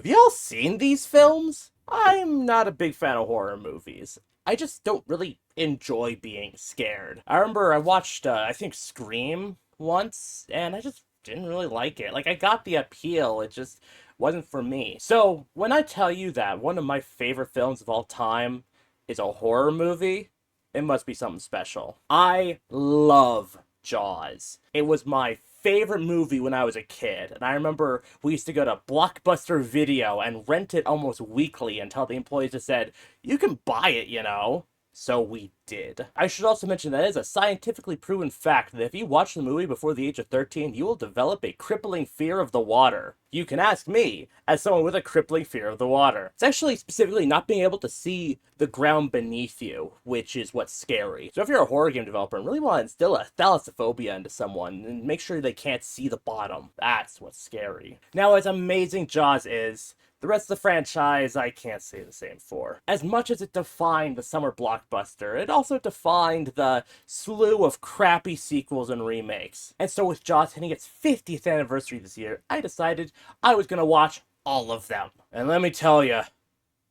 Have y'all seen these films? I'm not a big fan of horror movies. I just don't really enjoy being scared. I remember I watched, I think, Scream once, and I just didn't really like it. Like, I got the appeal, it just wasn't for me. So, when I tell you that one of my favorite films of all time is a horror movie, it must be something special. I love Jaws. It was my favorite movie when I was a kid. And I remember we used to go to Blockbuster Video and rent it almost weekly until the employees just said, you can buy it, you know. So we did. I should also mention that it is a scientifically proven fact that if you watch the movie before the age of 13, you will develop a crippling fear of the water. You can ask me, as someone with a crippling fear of the water. It's actually specifically not being able to see the ground beneath you, which is what's scary. So if you're a horror game developer and really want to instill a thalassophobia into someone, and make sure they can't see the bottom, that's what's scary. Now, as amazing Jaws is, the rest of the franchise, I can't say the same for. As much as it defined the summer blockbuster, it also defined the slew of crappy sequels and remakes. And so with Jaws hitting its 50th anniversary this year, I decided I was gonna watch all of them. And let me tell you,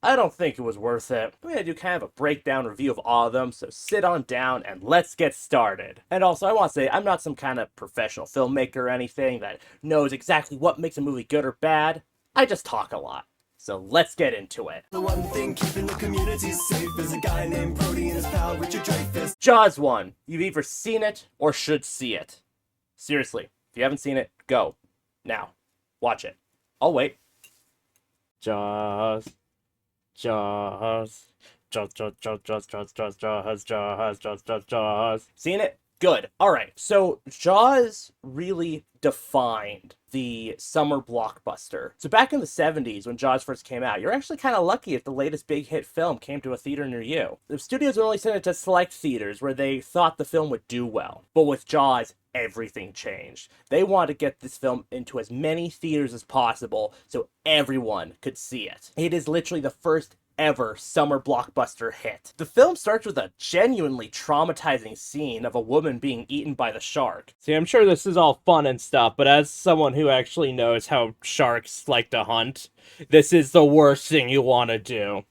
I don't think it was worth it. I'm gonna do kind of a breakdown review of all of them, so sit on down and let's get started. And also, I want to say, I'm not some kind of professional filmmaker or anything that knows exactly what makes a movie good or bad. I just talk a lot. So let's get into it. The one thing keeping the community safe is a guy named Brody and his pal Richard Dreyfuss. Jaws 1. You've either seen it or should see it. Seriously, if you haven't seen it, go. Now. Watch it. I'll wait. Jaws. Jaws. Jaws, Jaws, Jaws, Jaws, Jaws, Jaws, Jaws, Jaws, Jaws, Jaws, Jaws. Seen it? Good. Alright, so Jaws really defined the summer blockbuster. So back in the 70s, when Jaws first came out, you're actually kind of lucky if the latest big hit film came to a theater near you. The studios would only send it to select theaters where they thought the film would do well. But with Jaws, everything changed. They wanted to get this film into as many theaters as possible so everyone could see it. It is literally the first ever summer blockbuster hit. The film starts with a genuinely traumatizing scene of a woman being eaten by the shark. See, I'm sure this is all fun and stuff, but as someone who actually knows how sharks like to hunt, this is the worst thing you want to do.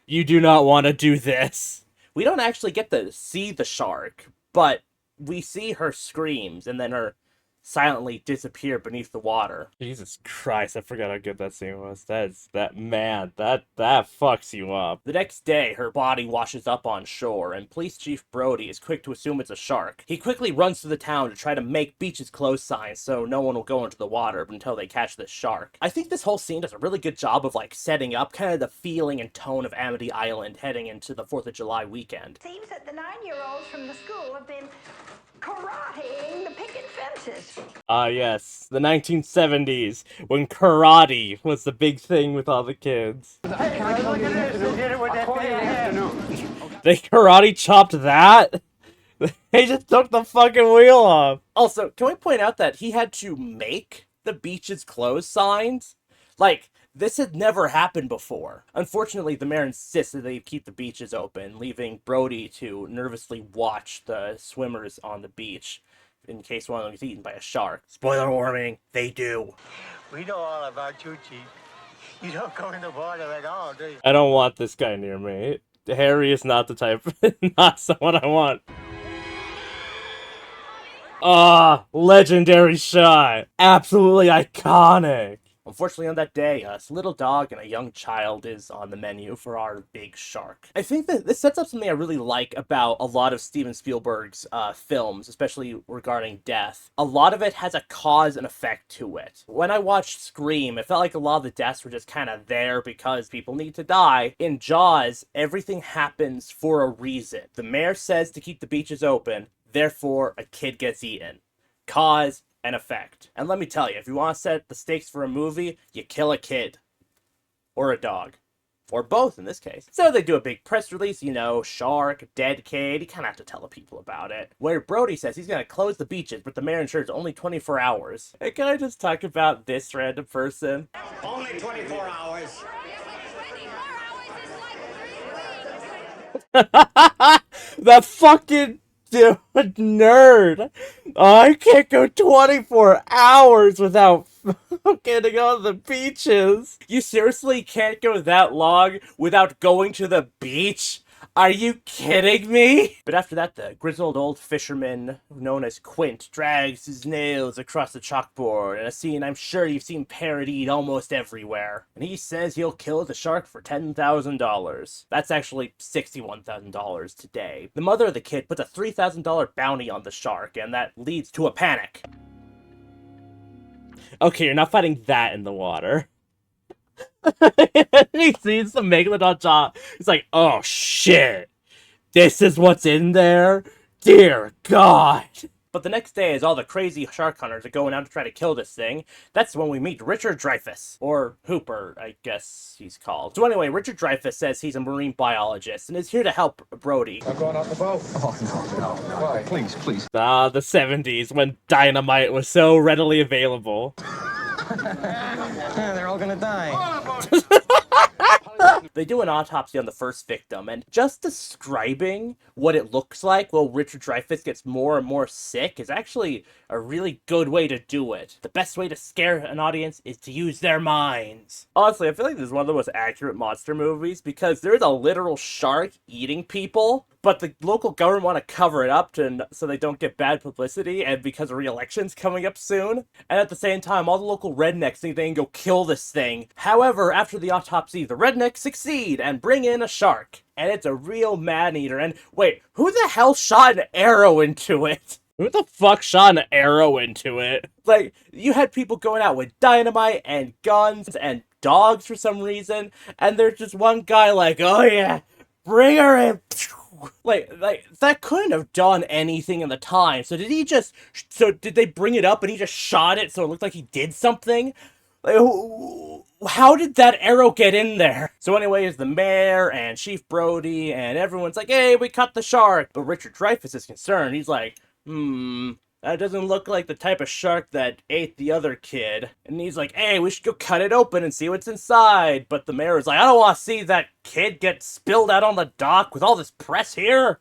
You do not want to do this. We don't actually get to see the shark, but we see her screams and then her silently disappear beneath the water. Jesus Christ, I forgot how good that scene was. That fucks you up. The next day, her body washes up on shore, and Police Chief Brody is quick to assume it's a shark. He quickly runs through the town to try to make beaches closed signs so no one will go into the water until they catch this shark. I think this whole scene does a really good job of setting up kind of the feeling and tone of Amity Island heading into the 4th of July weekend. Seems that the 9-year-olds from the school have been karateing the picket fences. Ah, yes, the 1970s, when karate was the big thing with all the kids. They karate chopped that? They just took the fucking wheel off. Also, can we point out that he had to make the beaches closed signs? Like, this had never happened before. Unfortunately, the mayor insists that they keep the beaches open, leaving Brody to nervously watch the swimmers on the beach in case one of them gets eaten by a shark. Spoiler warning, they do. We know all about you, Chief. You don't go in the water at all, do you? I don't want this guy near me. Harry is not the type, not someone I want. Ah, legendary shot. Absolutely iconic. Unfortunately, on that day, a little dog and a young child is on the menu for our big shark. I think that this sets up something I really like about a lot of Steven Spielberg's films, especially regarding death. A lot of it has a cause and effect to it. When I watched Scream, it felt like a lot of the deaths were just kind of there because people need to die. In Jaws, everything happens for a reason. The mayor says to keep the beaches open, therefore a kid gets eaten. Cause and effect. And let me tell you, if you want to set the stakes for a movie, you kill a kid. Or a dog. Or both, in this case. So they do a big press release, you know, shark, dead kid, you kind of have to tell the people about it. Where Brody says he's going to close the beaches, but the mayor ensures only 24 hours. Hey, can I just talk about this random person? Only 24 hours. That fucking Dude, nerd. I can't go 24 hours without getting on the beaches. You seriously can't go that long without going to the beach? Are you kidding me? But after that, the grizzled old fisherman known as Quint drags his nails across the chalkboard in a scene I'm sure you've seen parodied almost everywhere. And he says he'll kill the shark for $10,000. That's actually $61,000 today. The mother of the kid puts a $3,000 bounty on the shark, and that leads to a panic. Okay, you're not fighting that in the water. He sees the megalodon jaw. He's like, oh shit. This is what's in there? Dear God. But the next day, as all the crazy shark hunters are going out to try to kill this thing, that's when we meet Richard Dreyfuss. Or Hooper, I guess he's called. So anyway, Richard Dreyfuss says he's a marine biologist and is here to help Brody. I'm going out the boat. Oh, no. Why? Please, please. Ah, the 70s, when dynamite was so readily available. Yeah, they're all gonna die. They do an autopsy on the first victim, and just describing what it looks like while Richard Dreyfuss gets more and more sick is actually a really good way to do it. The best way to scare an audience is to use their minds. Honestly, I feel like this is one of the most accurate monster movies because there's a literal shark eating people, but the local government want to cover it up so they don't get bad publicity, and because a re-election's coming up soon. And at the same time, all the local rednecks think they can go kill this thing. However, after the autopsy, the rednecks succeed and bring in a shark. And it's a real man-eater. And wait, who the hell shot an arrow into it? Who the fuck shot an arrow into it? Like, you had people going out with dynamite and guns and dogs for some reason, and there's just one guy like, oh yeah, bring her in. Like, that couldn't have done anything in the time. So did they bring it up and he just shot it so it looked like he did something? Like, how did that arrow get in there? So anyways, the mayor and Chief Brody and everyone's like, hey, we caught the shark. But Richard Dreyfuss is concerned. He's like, that doesn't look like the type of shark that ate the other kid. And he's like, hey, we should go cut it open and see what's inside. But the mayor is like, I don't want to see that kid get spilled out on the dock with all this press here.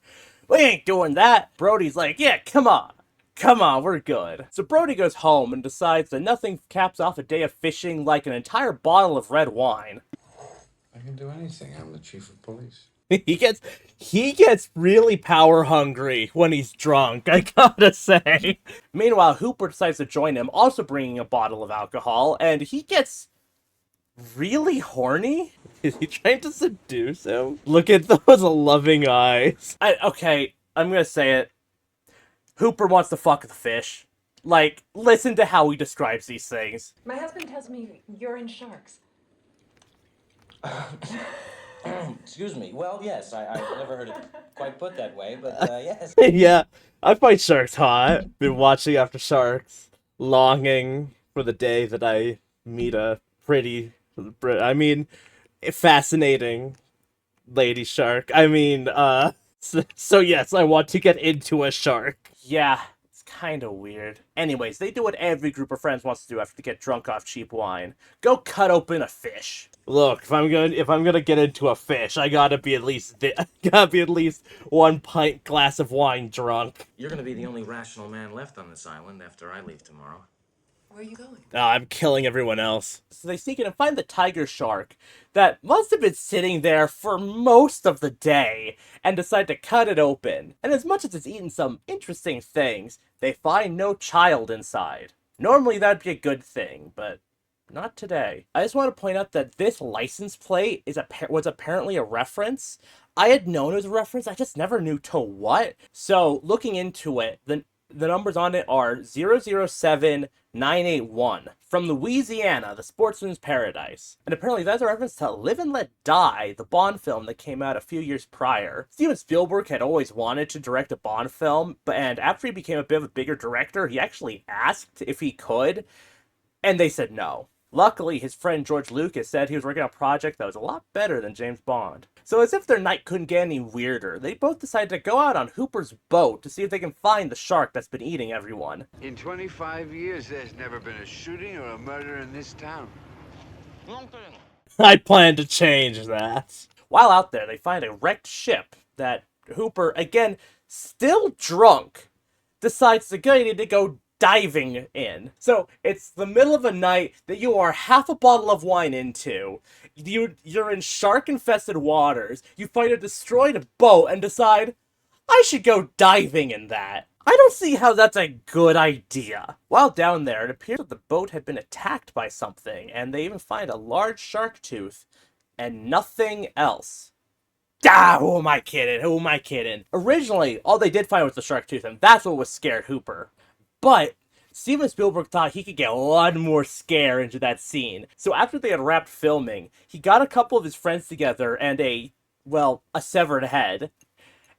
We ain't doing that. Brody's like, yeah, come on. Come on, we're good. So Brody goes home and decides that nothing caps off a day of fishing like an entire bottle of red wine. I can do anything. I'm the chief of police. He gets really power hungry when he's drunk, I gotta say. Meanwhile, Hooper decides to join him, also bringing a bottle of alcohol, and he gets really horny. Is he trying to seduce him? Look at those loving eyes. Okay, I'm gonna say it. Hooper wants to fuck the fish. Like, listen to how he describes these things. My husband tells me you're in sharks. Excuse me. Well, yes, I've never heard it quite put that way, but yes. Yeah, I find sharks hot. Been watching After Sharks, longing for the day that I meet a fascinating lady shark. So yes, I want to get into a shark. Yeah, it's kind of weird. Anyways, they do what every group of friends wants to do after they get drunk off cheap wine. Go cut open a fish. Look, if I'm gonna get into a fish, I gotta be at least 1 pint glass of wine drunk. You're gonna be the only rational man left on this island after I leave tomorrow. Where are you going? I'm killing everyone else. So they sneak in and find the tiger shark that must have been sitting there for most of the day and decide to cut it open. And as much as it's eaten some interesting things, they find no child inside. Normally that'd be a good thing, but not today. I just want to point out that this license plate was apparently a reference. I had known it was a reference, I just never knew to what. So looking into it, the numbers on it are 007981 from Louisiana, the sportsman's paradise. And apparently that's a reference to Live and Let Die, the Bond film that came out a few years prior. Steven Spielberg had always wanted to direct a Bond film, and after he became a bit of a bigger director, he actually asked if he could, and they said no. Luckily, his friend George Lucas said he was working on a project that was a lot better than James Bond. So as if their night couldn't get any weirder, they both decided to go out on Hooper's boat to see if they can find the shark that's been eating everyone. In 25 years, there's never been a shooting or a murder in this town. I plan to change that. While out there, they find a wrecked ship that Hooper, again, still drunk, decides to go diving in. So it's the middle of a night that you are half a bottle of wine into. You're in shark-infested waters. You find a destroyed boat and decide, I should go diving in that. I don't see how that's a good idea. While down there, it appears that the boat had been attacked by something, and they even find a large shark tooth and nothing else. Ah, who am I kidding? Who am I kidding? Originally, all they did find was the shark tooth, and that's what was scared Hooper. But Steven Spielberg thought he could get one more scare into that scene. So after they had wrapped filming, he got a couple of his friends together and a severed head,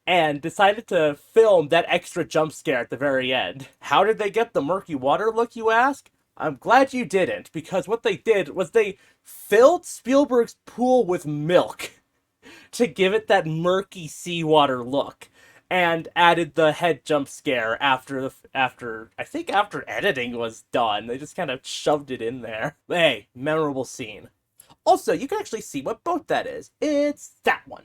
and decided to film that extra jump scare at the very end. How did they get the murky water look, you ask? I'm glad you didn't, because what they did was they filled Spielberg's pool with milk to give it that murky seawater look, and added the head jump scare after editing was done. They just kind of shoved it in there. Hey, memorable scene. Also, you can actually see what boat that is. It's that one.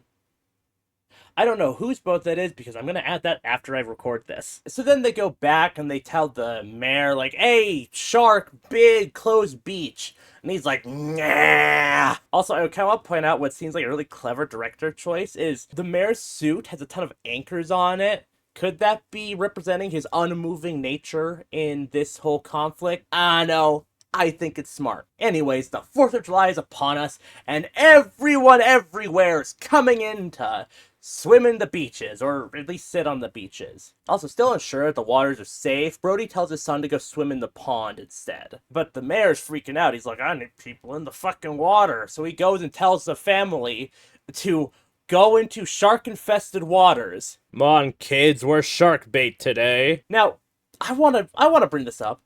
I don't know whose boat that is because I'm going to add that after I record this. So then they go back and they tell the mayor, like, hey, shark, big, closed beach. And he's like, nah. Also, I kind of want to point out what seems like a really clever director choice is the mayor's suit has a ton of anchors on it. Could that be representing his unmoving nature in this whole conflict? I know. I think it's smart. Anyways, the 4th of July is upon us, and everyone everywhere is coming in to swim in the beaches, or at least sit on the beaches. Also, still unsure that the waters are safe, Brody tells his son to go swim in the pond instead. But the mayor's freaking out. He's like, I need people in the fucking water. So he goes and tells the family to go into shark-infested waters. Come on, kids, we're shark bait today. Now, I wanna bring this up.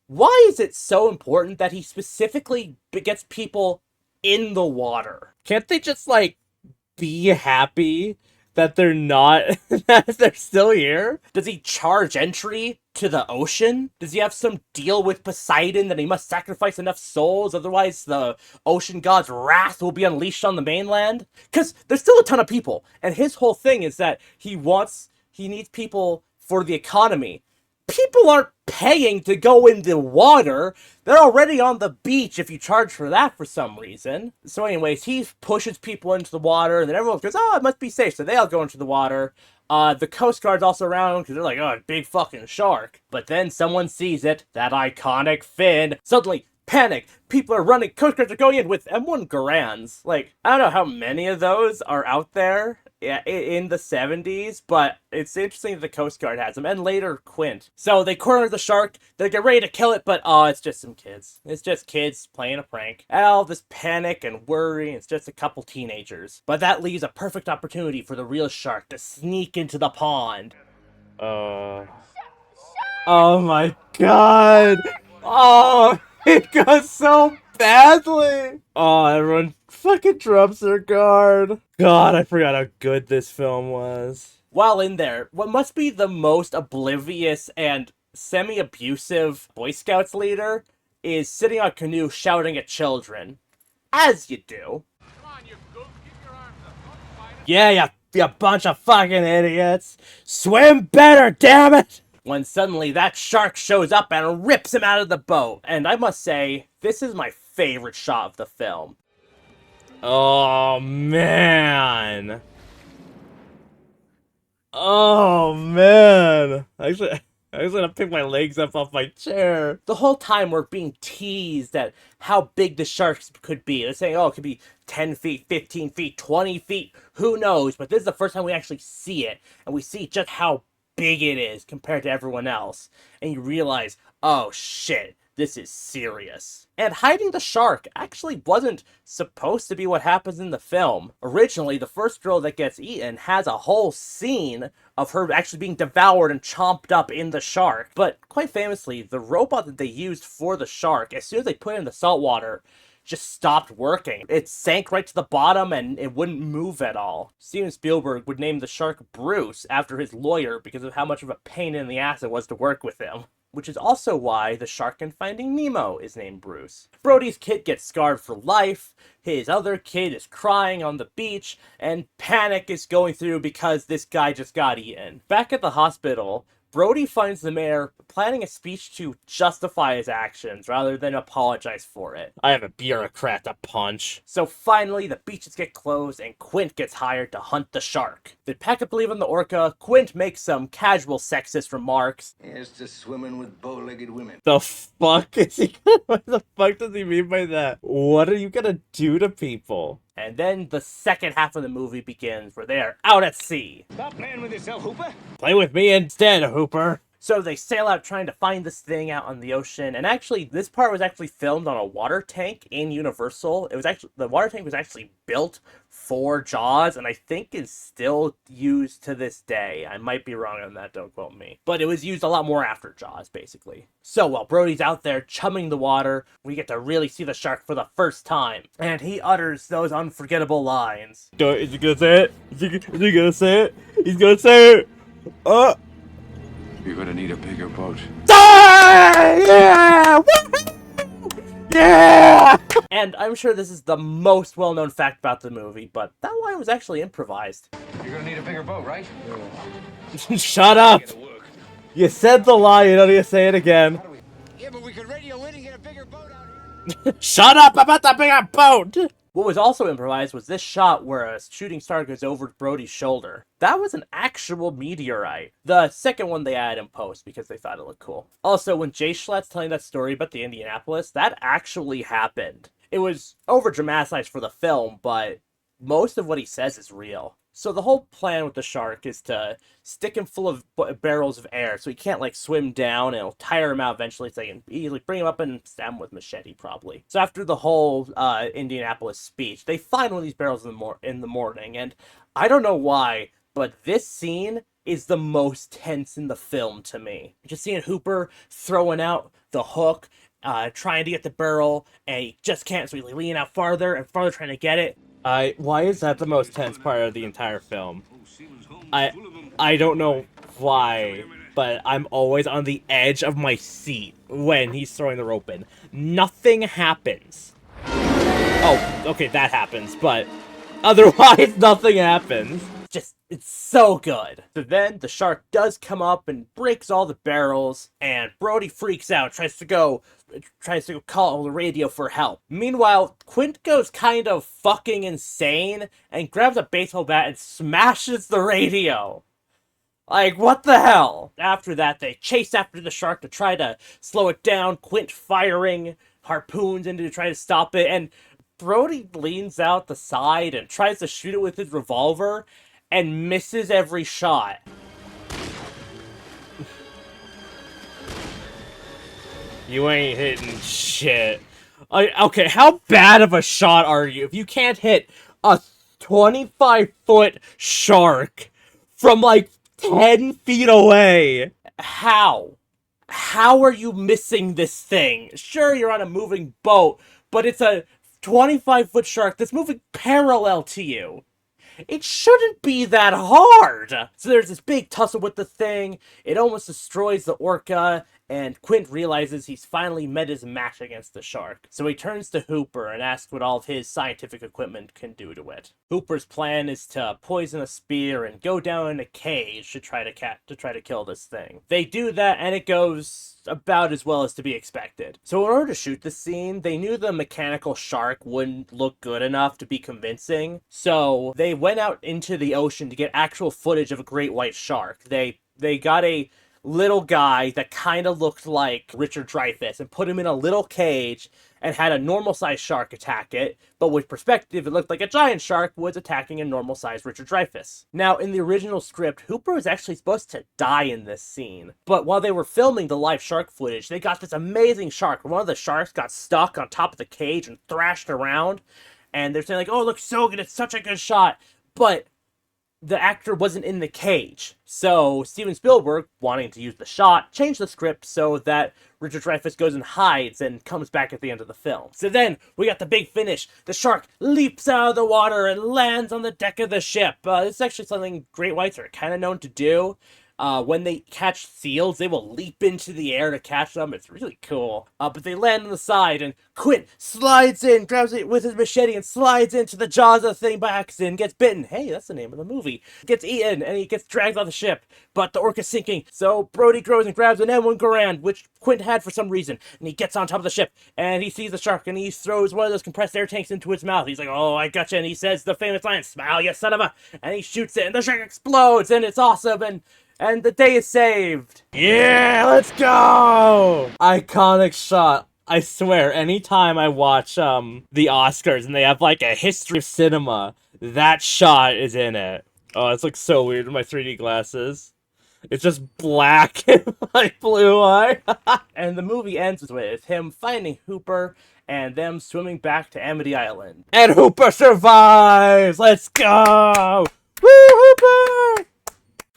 Why is it so important that he specifically gets people in the water? Can't they just, like, be happy that they're not, that they're still here? Does he charge entry to the ocean? Does he have some deal with Poseidon that he must sacrifice enough souls, otherwise the ocean god's wrath will be unleashed on the mainland? Because there's still a ton of people, and his whole thing is that he needs people for the economy. People aren't paying to go in the water. They're already on the beach if you charge for that for some reason. So anyways, he pushes people into the water, and then everyone goes, oh, it must be safe. So they all go into the water. The Coast Guard's also around because they're like, oh, big fucking shark. But then someone sees it, that iconic fin. Suddenly, panic. People are running. Coast Guards are going in with M1 Garands. Like, I don't know how many of those are out there in the 70s, but it's interesting that the Coast Guard has them, and later Quint. So they corner the shark, they get ready to kill it, but it's just some kids. It's just kids playing a prank. All this panic and worry, it's just a couple teenagers. But that leaves a perfect opportunity for the real shark to sneak into the pond. Oh my god! Oh, it goes so badly! Oh, everyone fucking drops their guard. God, I forgot how good this film was. While in there, what must be the most oblivious and semi-abusive Boy Scouts leader is sitting on a canoe shouting at children. As you do. Come on, you goof, keep your arms up. Yeah, you bunch of fucking idiots. Swim better, damn it! When suddenly that shark shows up and rips him out of the boat. And I must say, this is my favorite shot of the film. Oh, man. Oh, man. Actually, I was gonna pick my legs up off my chair. The whole time we're being teased at how big the sharks could be. They're saying, oh, it could be 10 feet, 15 feet, 20 feet. Who knows? But this is the first time we actually see it. And we see just how big it is compared to everyone else. And you realize, oh, shit. This is serious. And hiding the shark actually wasn't supposed to be what happens in the film. Originally, the first girl that gets eaten has a whole scene of her actually being devoured and chomped up in the shark. But quite famously, the robot that they used for the shark, as soon as they put it in the salt water, just stopped working. It sank right to the bottom and it wouldn't move at all. Steven Spielberg would name the shark Bruce after his lawyer because of how much of a pain in the ass it was to work with him. which is also why the shark in Finding Nemo is named Bruce. Brody's kid gets scarred for life, his other kid is crying on the beach, and panic is going through because this guy just got eaten. Back at the hospital, Brody finds the mayor planning a speech to justify his actions rather than apologize for it. I have a bureaucrat to punch. So finally, the beaches get closed and Quint gets hired to hunt the shark. Did Packard believe in the orca? Quint makes some casual sexist remarks. Here's to swimming with bow-legged women. The fuck is he? What the fuck does he mean by that? What are you gonna do to people? And then the second half of the movie begins, where they are out at sea. Stop playing with yourself, Hooper. Play with me instead, Hooper. So they sail out trying to find this thing out on the ocean, and actually, this part was actually filmed on a water tank in Universal. The water tank was actually built for Jaws, and I think is still used to this day. I might be wrong on that, don't quote me. But it was used a lot more after Jaws, basically. So while Brody's out there chumming the water, we get to really see the shark for the first time, and he utters those unforgettable lines. Is he gonna say it? Is he gonna say it? He's gonna say it! You're gonna need a bigger boat. Yeah! Woo-hoo! Yeah! And I'm sure this is the most well-known fact about the movie, but that line was actually improvised. You're gonna need a bigger boat, right? Shut up! You said the line, you don't need to say it again. Yeah, but we could radio in and get a bigger boat out here. Shut up about the bigger boat! What was also improvised was this shot where a shooting star goes over Brody's shoulder. That was an actual meteorite. The second one they added in post because they thought it looked cool. Also, when Jay Schlatt's telling that story about the Indianapolis, that actually happened. It was over-dramatized for the film, but most of what he says is real. So the whole plan with the shark is to stick him full of barrels of air so he can't, like, swim down, and it'll tire him out eventually so they can easily bring him up and stab him with machete, probably. So after the whole Indianapolis speech, they find one of these barrels in the morning, and I don't know why, but this scene is the most tense in the film to me. Just seeing Hooper throwing out the hook, trying to get the barrel, and he just can't, so he's leaning out farther and farther trying to get it. Why is that the most tense part of the entire film? I don't know why, but I'm always on the edge of my seat when he's throwing the rope in. Nothing happens. Oh, okay, that happens, but otherwise nothing happens. It's so good. So then the shark does come up and breaks all the barrels, and Brody freaks out, tries to go call the radio for help. Meanwhile, Quint goes kind of fucking insane and grabs a baseball bat and smashes the radio. Like, what the hell? After that, they chase after the shark to try to slow it down, Quint firing harpoons in to try to stop it, and Brody leans out the side and tries to shoot it with his revolver, and misses every shot. You ain't hitting shit. Okay, how bad of a shot are you if you can't hit a 25-foot shark from like 10 feet away? How? How are you missing this thing? Sure, you're on a moving boat, but it's a 25-foot shark that's moving parallel to you. It shouldn't be that hard! So there's this big tussle with the thing, it almost destroys the orca, and Quint realizes he's finally met his match against the shark. So he turns to Hooper and asks what all of his scientific equipment can do to it. Hooper's plan is to poison a spear and go down in a cage to try to kill this thing. They do that, and it goes about as well as to be expected. So in order to shoot the scene, they knew the mechanical shark wouldn't look good enough to be convincing, so they went out into the ocean to get actual footage of a great white shark. They got a little guy that kind of looked like Richard Dreyfuss and put him in a little cage and had a normal-sized shark attack it, but with perspective, it looked like a giant shark was attacking a normal-sized Richard Dreyfuss. Now, in the original script, Hooper was actually supposed to die in this scene, but while they were filming the live shark footage, they got this amazing shark. One of the sharks got stuck on top of the cage and thrashed around, and they're saying like, oh, it looks so good, it's such a good shot, but the actor wasn't in the cage. So Steven Spielberg, wanting to use the shot, changed the script so that Richard Dreyfuss goes and hides and comes back at the end of the film. So then we got the big finish. The shark leaps out of the water and lands on the deck of the ship. This is actually something great whites are kind of known to do. When they catch seals, they will leap into the air to catch them. It's really cool. But they land on the side, and Quint slides in, grabs it with his machete, and slides into the jaws of the thing by accident, gets bitten. Hey, that's the name of the movie. Gets eaten, and he gets dragged off the ship. But the orca's sinking, so Brody goes and grabs an M1 Garand, which Quint had for some reason, and he gets on top of the ship, and he sees the shark, and he throws one of those compressed air tanks into its mouth. He's like, oh, I gotcha, and he says the famous line, smile, you son of a... And he shoots it, and the shark explodes, and it's awesome, and the day is saved. Yeah, let's go! Iconic shot. I swear, anytime I watch the Oscars and they have like a history of cinema, that shot is in it. Oh, it's like so weird with my 3D glasses. It's just black and like blue eye. And the movie ends with him finding Hooper and them swimming back to Amity Island. And Hooper survives! Let's go! Woo, Hooper!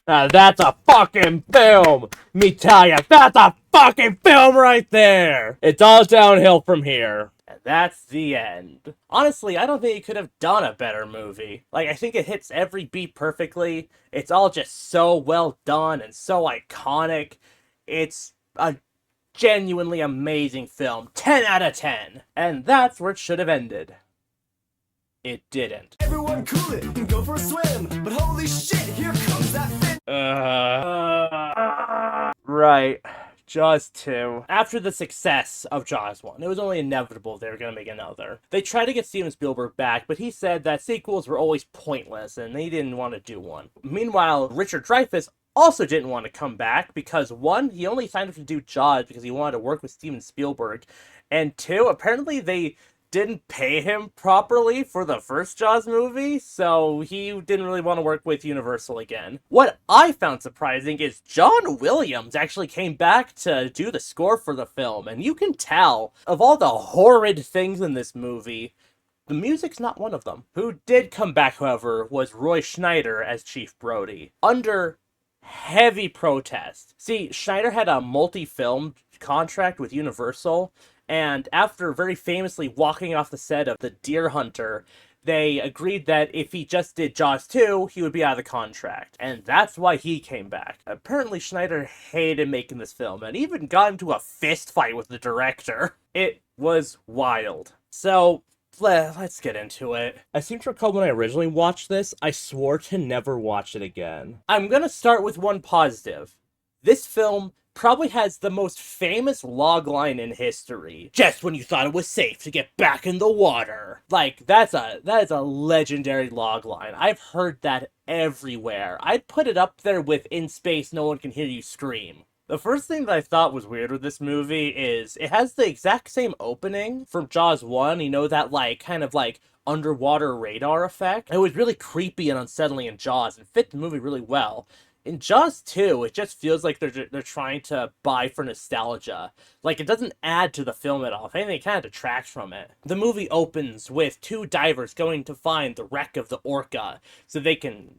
Now that's a fucking film! Me tell ya, that's a fucking film right there! It's all downhill from here. And that's the end. Honestly, I don't think he could have done a better movie. Like, I think it hits every beat perfectly. It's all just so well done and so iconic. It's a genuinely amazing film. 10 out of 10. And that's where it should have ended. It didn't. Everyone cool it and go for a swim. But holy shit, here comes that fin. Right. Jaws 2. After the success of Jaws 1, it was only inevitable they were going to make another. They tried to get Steven Spielberg back, but he said that sequels were always pointless and they didn't want to do one. Meanwhile, Richard Dreyfuss also didn't want to come back because, one, he only signed up to do Jaws because he wanted to work with Steven Spielberg, and two, apparently they didn't pay him properly for the first Jaws movie, so he didn't really want to work with Universal again. What I found surprising is John Williams actually came back to do the score for the film, and you can tell, of all the horrid things in this movie, the music's not one of them. Who did come back, however, was Roy Schneider as Chief Brody, under heavy protest. See, Schneider had a multi-film contract with Universal, and after very famously walking off the set of The Deer Hunter, they agreed that if he just did Jaws 2, he would be out of the contract. And that's why he came back. Apparently Schneider hated making this film, and even got into a fist fight with the director. It was wild. So, let's get into it. I seem to recall when I originally watched this, I swore to never watch it again. I'm gonna start with one positive. This film probably has the most famous logline in history. Just when you thought it was safe to get back in the water. Like, that is a legendary logline. I've heard that everywhere. I'd put it up there with In Space, No One Can Hear You Scream. The first thing that I thought was weird with this movie is it has the exact same opening from Jaws 1. You know, that like kind of like underwater radar effect. It was really creepy and unsettling in Jaws and fit the movie really well. In Jaws 2, it just feels like they're trying to buy for nostalgia. Like, it doesn't add to the film at all. If anything, it kind of detracts from it. The movie opens with two divers going to find the wreck of the Orca so they can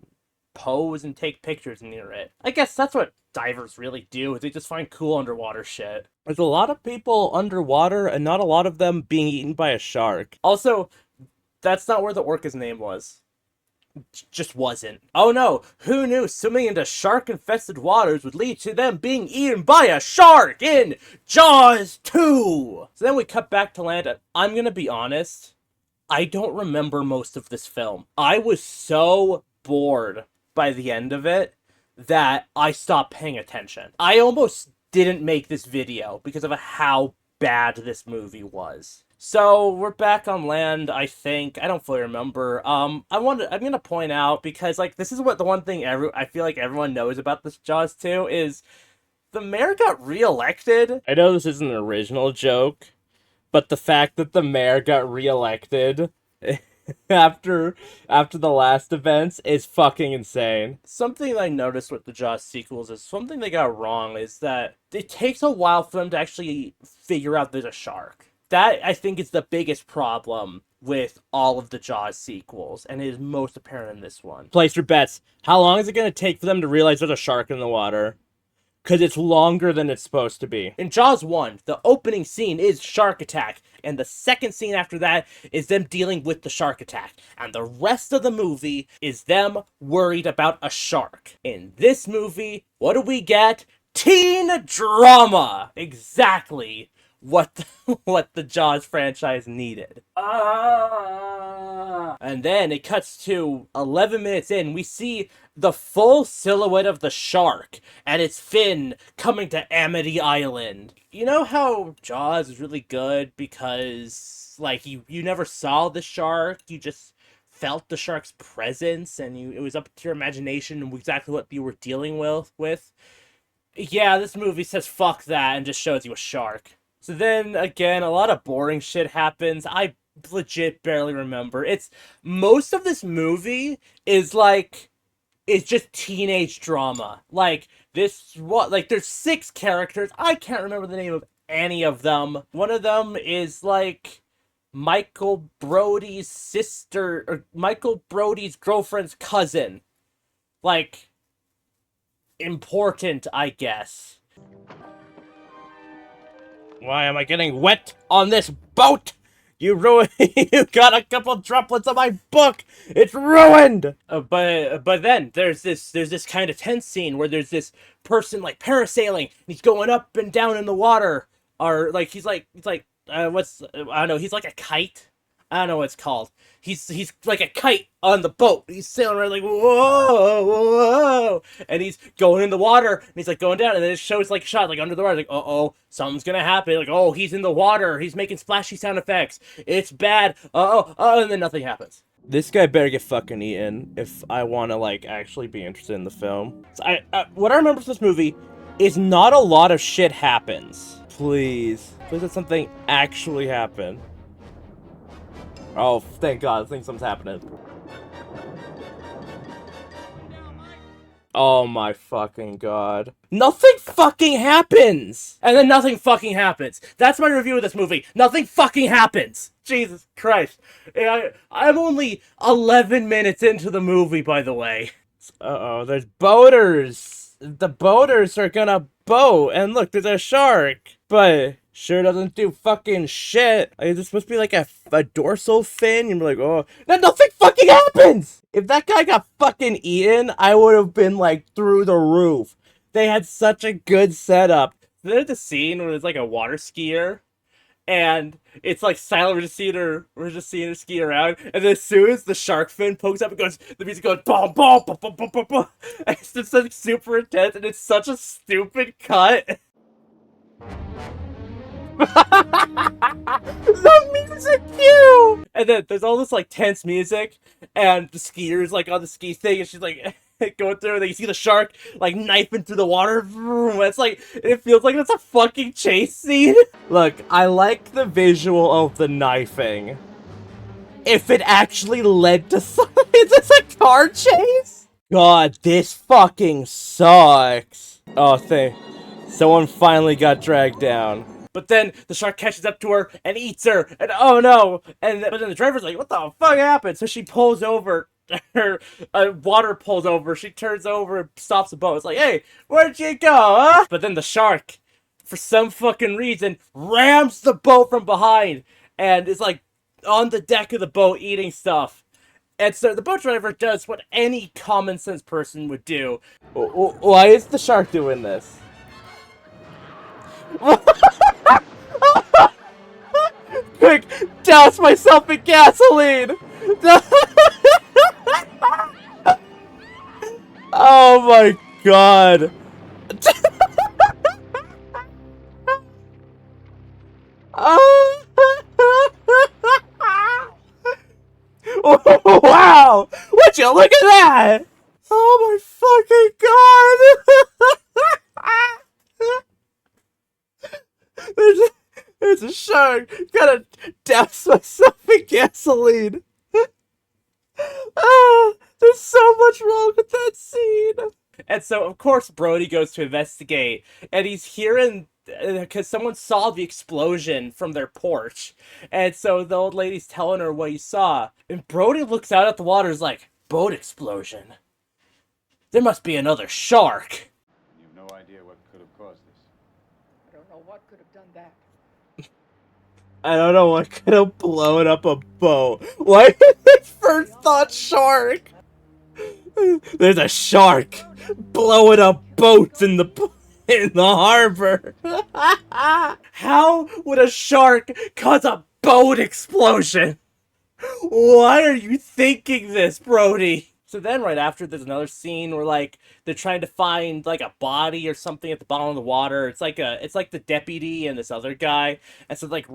pose and take pictures near it. I guess that's what divers really do, is they just find cool underwater shit. There's a lot of people underwater and not a lot of them being eaten by a shark. Also, that's not where the Orca's name was. Just wasn't. Oh no, who knew swimming into shark-infested waters would lead to them being eaten by a shark in Jaws 2! So then we cut back to land, and I'm gonna be honest, I don't remember most of this film. I was so bored by the end of it that I stopped paying attention. I almost didn't make this video because of how bad this movie was. So, we're back on land, I think. I don't fully remember. I'm gonna point out, because, like, this is what the one thing I feel like everyone knows about this Jaws 2 is the mayor got reelected. I know this isn't an original joke, but the fact that the mayor got reelected after the last events is fucking insane. Something that I noticed with the Jaws sequels is something they got wrong is that it takes a while for them to actually figure out there's a shark. That, I think, is the biggest problem with all of the Jaws sequels, and it is most apparent in this one. Place your bets. How long is it going to take for them to realize there's a shark in the water? because it's longer than it's supposed to be. In Jaws 1, the opening scene is shark attack, and the second scene after that is them dealing with the shark attack. And the rest of the movie is them worried about a shark. In this movie, what do we get? Teen drama! Exactly what the Jaws franchise needed. And then it cuts to 11 minutes in. We see the full silhouette of the shark and its fin coming to Amity Island. You know how Jaws is really good because, like, you never saw the shark, you just felt the shark's presence, and it was up to your imagination and exactly what you were dealing with. Yeah, this movie says fuck that and just shows you a shark. So then, again, a lot of boring shit happens. I legit barely remember. Most of this movie is it's just teenage drama. There's 6 characters. I can't remember the name of any of them. One of them is, Michael Brody's sister, or Michael Brody's girlfriend's cousin. Important, I guess. Why am I getting wet on this boat? You got a couple droplets of my book. It's ruined. But then there's this kind of tense scene where there's this person parasailing. And he's going up and down in the water, or he's like I don't know. He's like a kite. I don't know what it's called. He's like a kite on the boat. He's sailing around whoa, whoa, and he's going in the water, and he's going down, and then it shows a shot under the water, uh-oh, something's gonna happen, oh, he's in the water, he's making splashy sound effects, it's bad, and then nothing happens. This guy better get fucking eaten if I want to actually be interested in the film. So what I remember from this movie is not a lot of shit happens. Please let something actually happen. Oh, thank God, I think something's happening. Oh my fucking God. Nothing fucking happens! And then nothing fucking happens. That's my review of this movie. Nothing fucking happens! Jesus Christ. I'm only 11 minutes into the movie, by the way. Uh-oh, there's boaters. The boaters are gonna boat, and look, there's a shark. But sure doesn't do fucking shit. Is this supposed to be a dorsal fin? You're oh, then nothing fucking happens! If that guy got fucking eaten, I would have been through the roof. They had such a good setup. There's the scene where there's a water skier, and it's silent, we're just seeing her ski around, and then as soon as the shark fin pokes up, the music goes boom, boom, boom, boom, boom, boom, boom. It's just super intense, and it's such a stupid cut. The music cue! And then there's all this tense music, and the skier's on the ski thing, and she's going through, and then you see the shark knifing through the water. It's it feels like it's a fucking chase scene. Look, I like the visual of the knifing. If it actually led to something, is this a car chase? God, this fucking sucks. Oh, someone finally got dragged down. But then the shark catches up to her and eats her, and oh no! But then the driver's what the fuck happened? So she pulls over, her water pulls over, she turns over, stops the boat. It's hey, where'd you go, huh? But then the shark, for some fucking reason, rams the boat from behind, and is on the deck of the boat eating stuff. And so the boat driver does what any common sense person would do. Why is the shark doing this? Quick, douse myself in gasoline! Oh my God! Oh, wow! Would you look at that? Oh my fucking God! There's a shark. Gotta douse myself in gasoline. There's so much wrong with that scene. And so, of course, Brody goes to investigate, and he's hearing, because someone saw the explosion from their porch, and so the old lady's telling her what he saw, and Brody looks out at the water, is boat explosion. There must be another shark. You've no idea what could have could have done that? I don't know what could have blown up a boat. Why first thought shark? There's a shark blowing up boats in the harbor. How would a shark cause a boat explosion? Why are you thinking this, Brody? So then right after there's another scene where like they're trying to find like a body or something at the bottom of the water. It's like the deputy and this other guy. And so they're like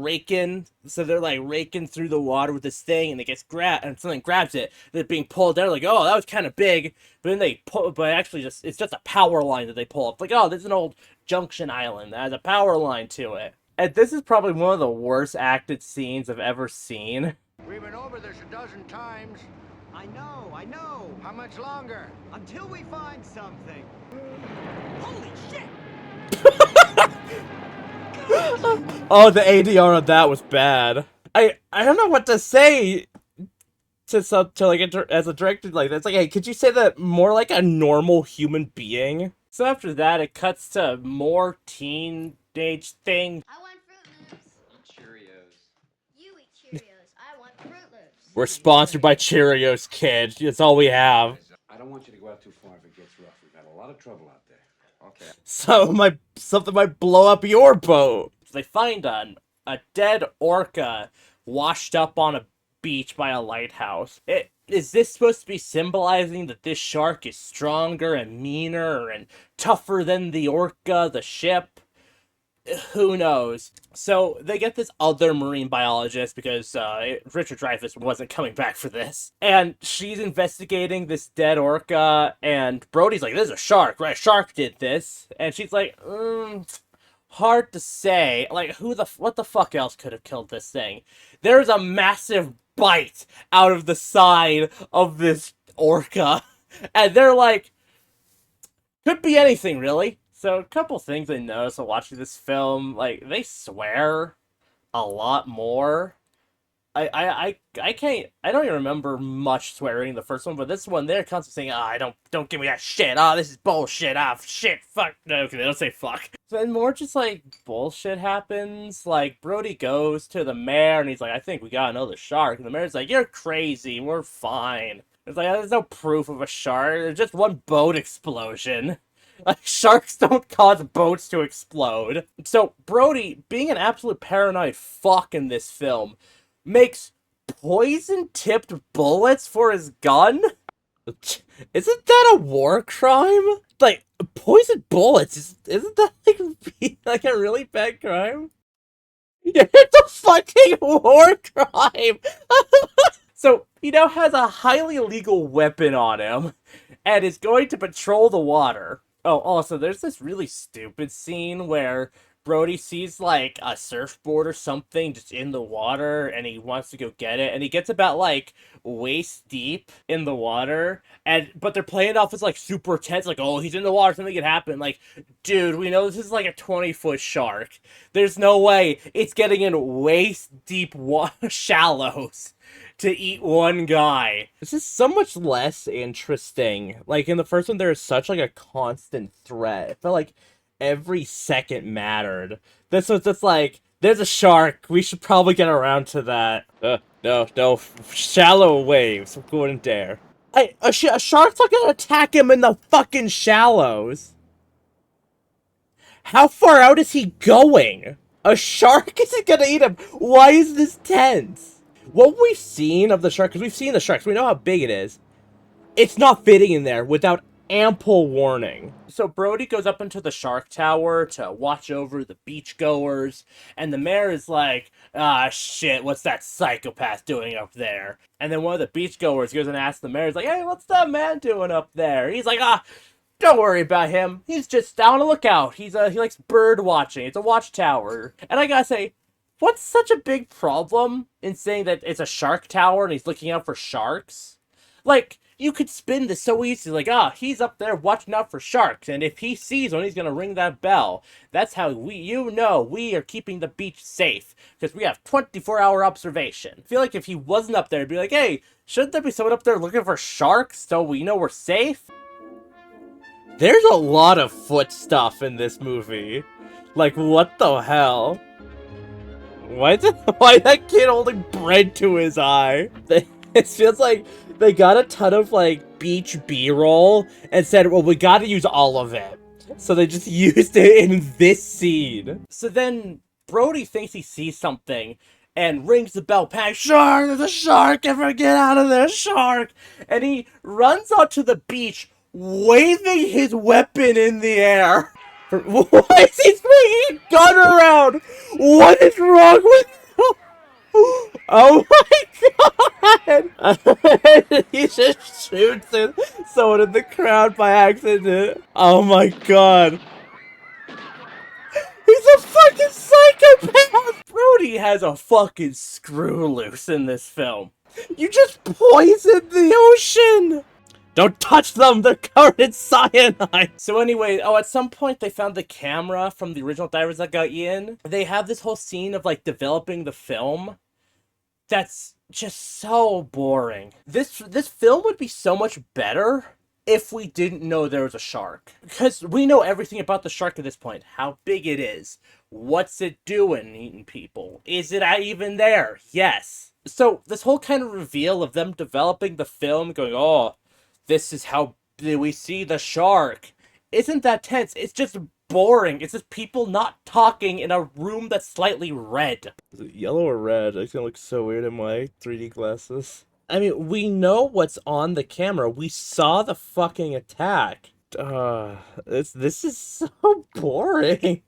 raking through the water with this thing, and it gets grabbed, and something grabs it. They're being pulled down, like, oh, that was kind of big. But then it's just a power line that they pull up. Like, oh, there's an old junction island that has a power line to it. And this is probably one of the worst acted scenes I've ever seen. We've been over this a dozen times. I know. How much longer? Until we find something. Holy shit! Oh, the ADR on that was bad. I don't know what to say to like as a director like that. It's like, hey, could you say that more like a normal human being? So after that, it cuts to more teenage thing. I want Fruit Loops. Cheerios. You eat Cheerios. I want Fruit Loops. We're sponsored by Cheerios, kid. That's all we have. I don't want you to go out too far if it gets rough. We've had a lot of trouble out there. Okay. So something might blow up your boat. So they find a dead orca washed up on a beach by a lighthouse. Is this supposed to be symbolizing that this shark is stronger and meaner and tougher than the orca, the ship? Who knows? So they get this other marine biologist because Richard Dreyfuss wasn't coming back for this. And she's investigating this dead orca, and Brody's like, this is a shark, right? A shark did this. And she's like, hard to say. Like, what the fuck else could have killed this thing? There's a massive bite out of the side of this orca. And they're like, could be anything, really. So a couple things I noticed while watching this film, like, they swear a lot more. I don't even remember much swearing in the first one, but this one they're constantly saying, don't give me that shit, this is bullshit, shit, fuck. No, okay, they don't say fuck. So then more just like bullshit happens. Like Brody goes to the mayor and he's like, I think we got another shark. And the mayor's like, you're crazy, we're fine. It's like, there's no proof of a shark, there's just one boat explosion. Like, sharks don't cause boats to explode. So Brody, being an absolute paranoid fuck in this film, makes poison-tipped bullets for his gun? Isn't that a war crime? Like, poison bullets, isn't that like a really bad crime? Yeah, it's a fucking war crime! So, he now has a highly illegal weapon on him, and is going to patrol the water. Oh, also, there's this really stupid scene where Brody sees, like, a surfboard or something just in the water, and he wants to go get it, and he gets about, like, waist deep in the water, but they're playing it off as, like, super tense, like, oh, he's in the water, something could happen. Like, dude, we know this is, like, a 20-foot shark. There's no way it's getting in waist-deep shallows to eat one guy. This is so much less interesting. Like, in the first one, there was such, like, a constant threat. It felt like every second mattered. This was just like, there's a shark, we should probably get around to that. No, shallow waves, wouldn't dare. A shark's not gonna attack him in the fucking shallows. How far out is he going? A shark isn't gonna eat him. Why is this tense? What we've seen of the shark, because we've seen the sharks, we know how big it is. It's not fitting in there without ample warning. So Brody goes up into the shark tower to watch over the beachgoers, and the mayor is like, shit, what's that psychopath doing up there? And then one of the beachgoers goes and asks the mayor, he's like, hey, what's that man doing up there? He's like, don't worry about him. He's just down a lookout. He likes bird watching. It's a watchtower. And I gotta say, what's such a big problem in saying that it's a shark tower and he's looking out for sharks? Like, you could spin this so easily, like, he's up there watching out for sharks, and if he sees one, he's gonna ring that bell. That's how we are keeping the beach safe, because we have 24-hour observation. I feel like if he wasn't up there, it'd be like, hey, shouldn't there be someone up there looking for sharks so we know we're safe? There's a lot of foot stuff in this movie. Like, what the hell? Why that kid holding bread to his eye? It feels like they got a ton of, like, beach B-roll and said, well, we gotta use all of it. So they just used it in this scene. So then Brody thinks he sees something and rings the bell, panic, shark, there's a shark, everyone get out of there, shark! And he runs onto the beach, waving his weapon in the air. Why is he swinging a gun around? What is wrong with him? Oh my god! He just shoots someone in the crowd by accident. Oh my god. He's a fucking psychopath! Brody has a fucking screw loose in this film. You just poisoned the ocean! Don't touch them! They're covered in cyanide! So anyway, at some point they found the camera from the original Divers That Got Eaten. They have this whole scene of, like, developing the film. That's just so boring. This film would be so much better if we didn't know there was a shark. Because we know everything about the shark at this point. How big it is. What's it doing eating people? Is it even there? Yes. So this whole kind of reveal of them developing the film, going, oh, this is how we see the shark, isn't that tense. It's just boring. It's just people not talking in a room that's slightly red. Is it yellow or red? It's gonna look so weird in my 3D glasses. I mean, we know what's on the camera. We saw the fucking attack. This is so boring.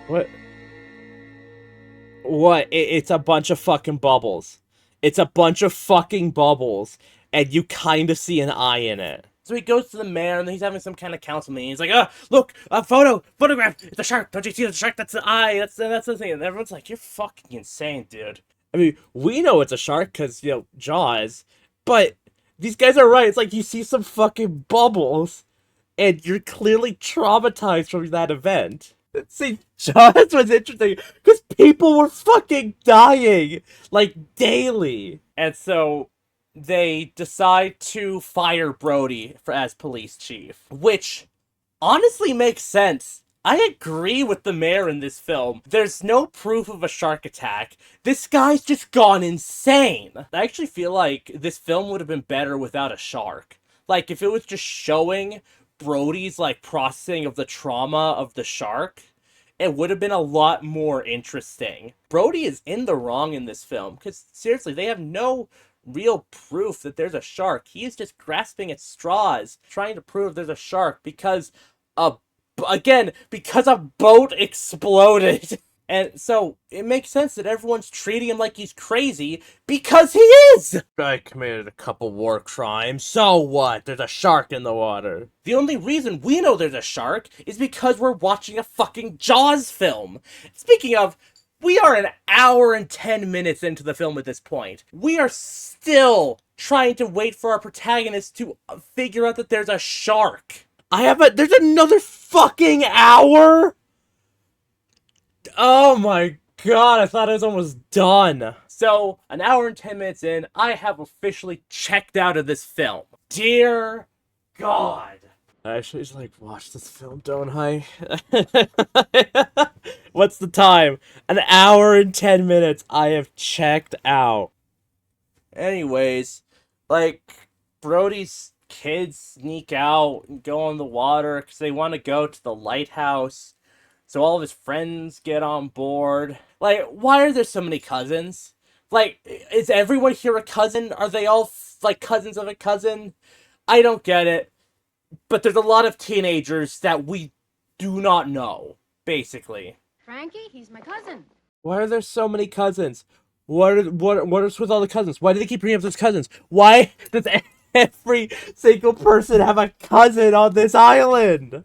What? It's a bunch of fucking bubbles. It's a bunch of fucking bubbles, and you kind of see an eye in it. So he goes to the mayor, and he's having some kind of council meeting. He's like, look, a photograph. It's a shark. Don't you see the shark? That's the eye. That's the thing. And everyone's like, you're fucking insane, dude. I mean, we know it's a shark because, you know, Jaws, but these guys are right. It's like you see some fucking bubbles, and you're clearly traumatized from that event. See, Jaws was interesting because people were fucking dying, like, daily. And so they decide to fire Brody as police chief, which honestly makes sense. I agree with the mayor in this film. There's no proof of a shark attack. This guy's just gone insane. I actually feel like this film would have been better without a shark. Like, if it was just showing Brody's, like, processing of the trauma of the shark, it would have been a lot more interesting. Brody is in the wrong in this film, because seriously, they have no real proof that there's a shark. He is just grasping at straws, trying to prove there's a shark because a boat exploded. And so it makes sense that everyone's treating him like he's crazy because he is. I committed a couple war crimes. So what? There's a shark in the water. The only reason we know there's a shark is because we're watching a fucking Jaws film. Speaking of, we are an hour and 10 minutes into the film at this point. We are still trying to wait for our protagonist to figure out that there's a shark. There's another fucking hour? Oh my god, I thought I was almost done. So, an hour and 10 minutes in, I have officially checked out of this film. Dear God. I actually just, like, watch this film, don't I? What's the time? An hour and 10 minutes. I have checked out. Anyways, like, Brody's kids sneak out and go on the water because they want to go to the lighthouse. So all of his friends get on board. Like, why are there so many cousins? Like, is everyone here a cousin? Are they all, like, cousins of a cousin? I don't get it. But there's a lot of teenagers that we do not know, basically. Frankie, he's my cousin. Why are there so many cousins? What is with all the cousins? Why do they keep bringing up those cousins? Why does every single person have a cousin on this island?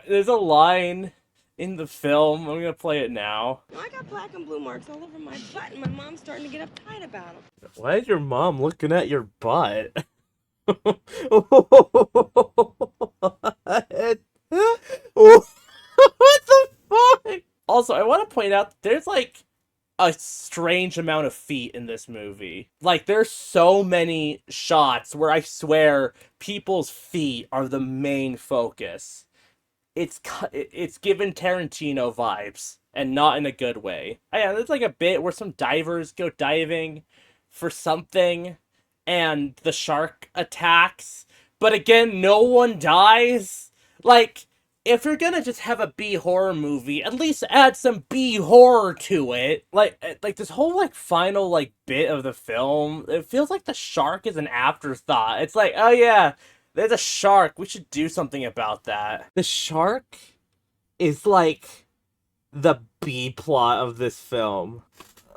There's a line in the film. I'm gonna play it now. I got black and blue marks all over my butt, and my mom's starting to get uptight about them. Why is your mom looking at your butt? What the fuck? Also, I want to point out that there's, like, a strange amount of feet in this movie. Like, there's so many shots where I swear people's feet are the main focus. It's given Tarantino vibes, and not in a good way. Yeah, there's like a bit where some divers go diving for something, and the shark attacks, but again, no one dies. Like, if you're gonna just have a B horror movie, at least add some B horror to it. Like this whole, like, final, like, bit of the film, it feels like the shark is an afterthought. It's like, oh yeah, there's a shark, we should do something about that. The shark is, like, the B plot of this film.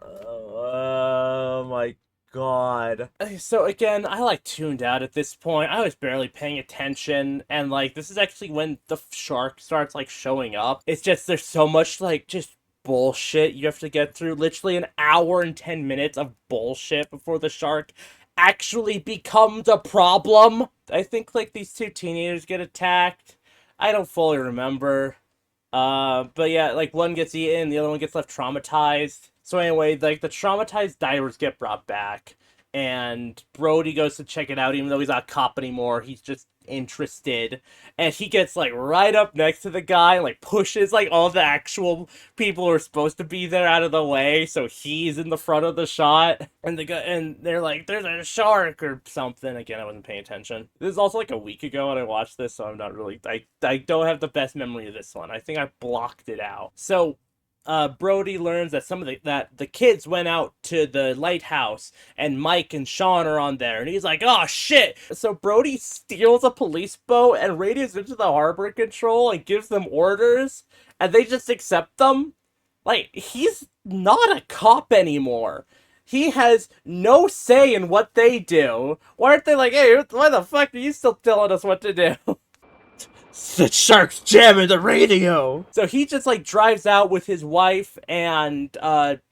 Oh my god. So again, I, like, tuned out at this point. I was barely paying attention, and, like, this is actually when the shark starts, like, showing up. It's just, there's so much, like, just bullshit you have to get through. Literally an hour and 10 minutes of bullshit before the shark actually becomes a problem. I think, like, these two teenagers get attacked. I don't fully remember. But yeah, like, one gets eaten, the other one gets left traumatized. So anyway, like, the traumatized divers get brought back, and Brody goes to check it out, even though he's not a cop anymore, he's just interested, and he gets, like, right up next to the guy, and, like, pushes, like, all the actual people who are supposed to be there out of the way, so he's in the front of the shot, and the guy, and they're like, there's a shark, or something. Again, I wasn't paying attention. This is also, like, a week ago when I watched this, so I'm not really, I don't have the best memory of this one. I think I blocked it out. So, Brody learns that that the kids went out to the lighthouse, and Mike and Sean are on there, and he's like, oh shit! So Brody steals a police boat and radios into the harbor control and gives them orders, and they just accept them? Like, he's not a cop anymore. He has no say in what they do. Why aren't they like, hey, why the fuck are you still telling us what to do? The shark's jamming the radio! So he just, like, drives out with his wife and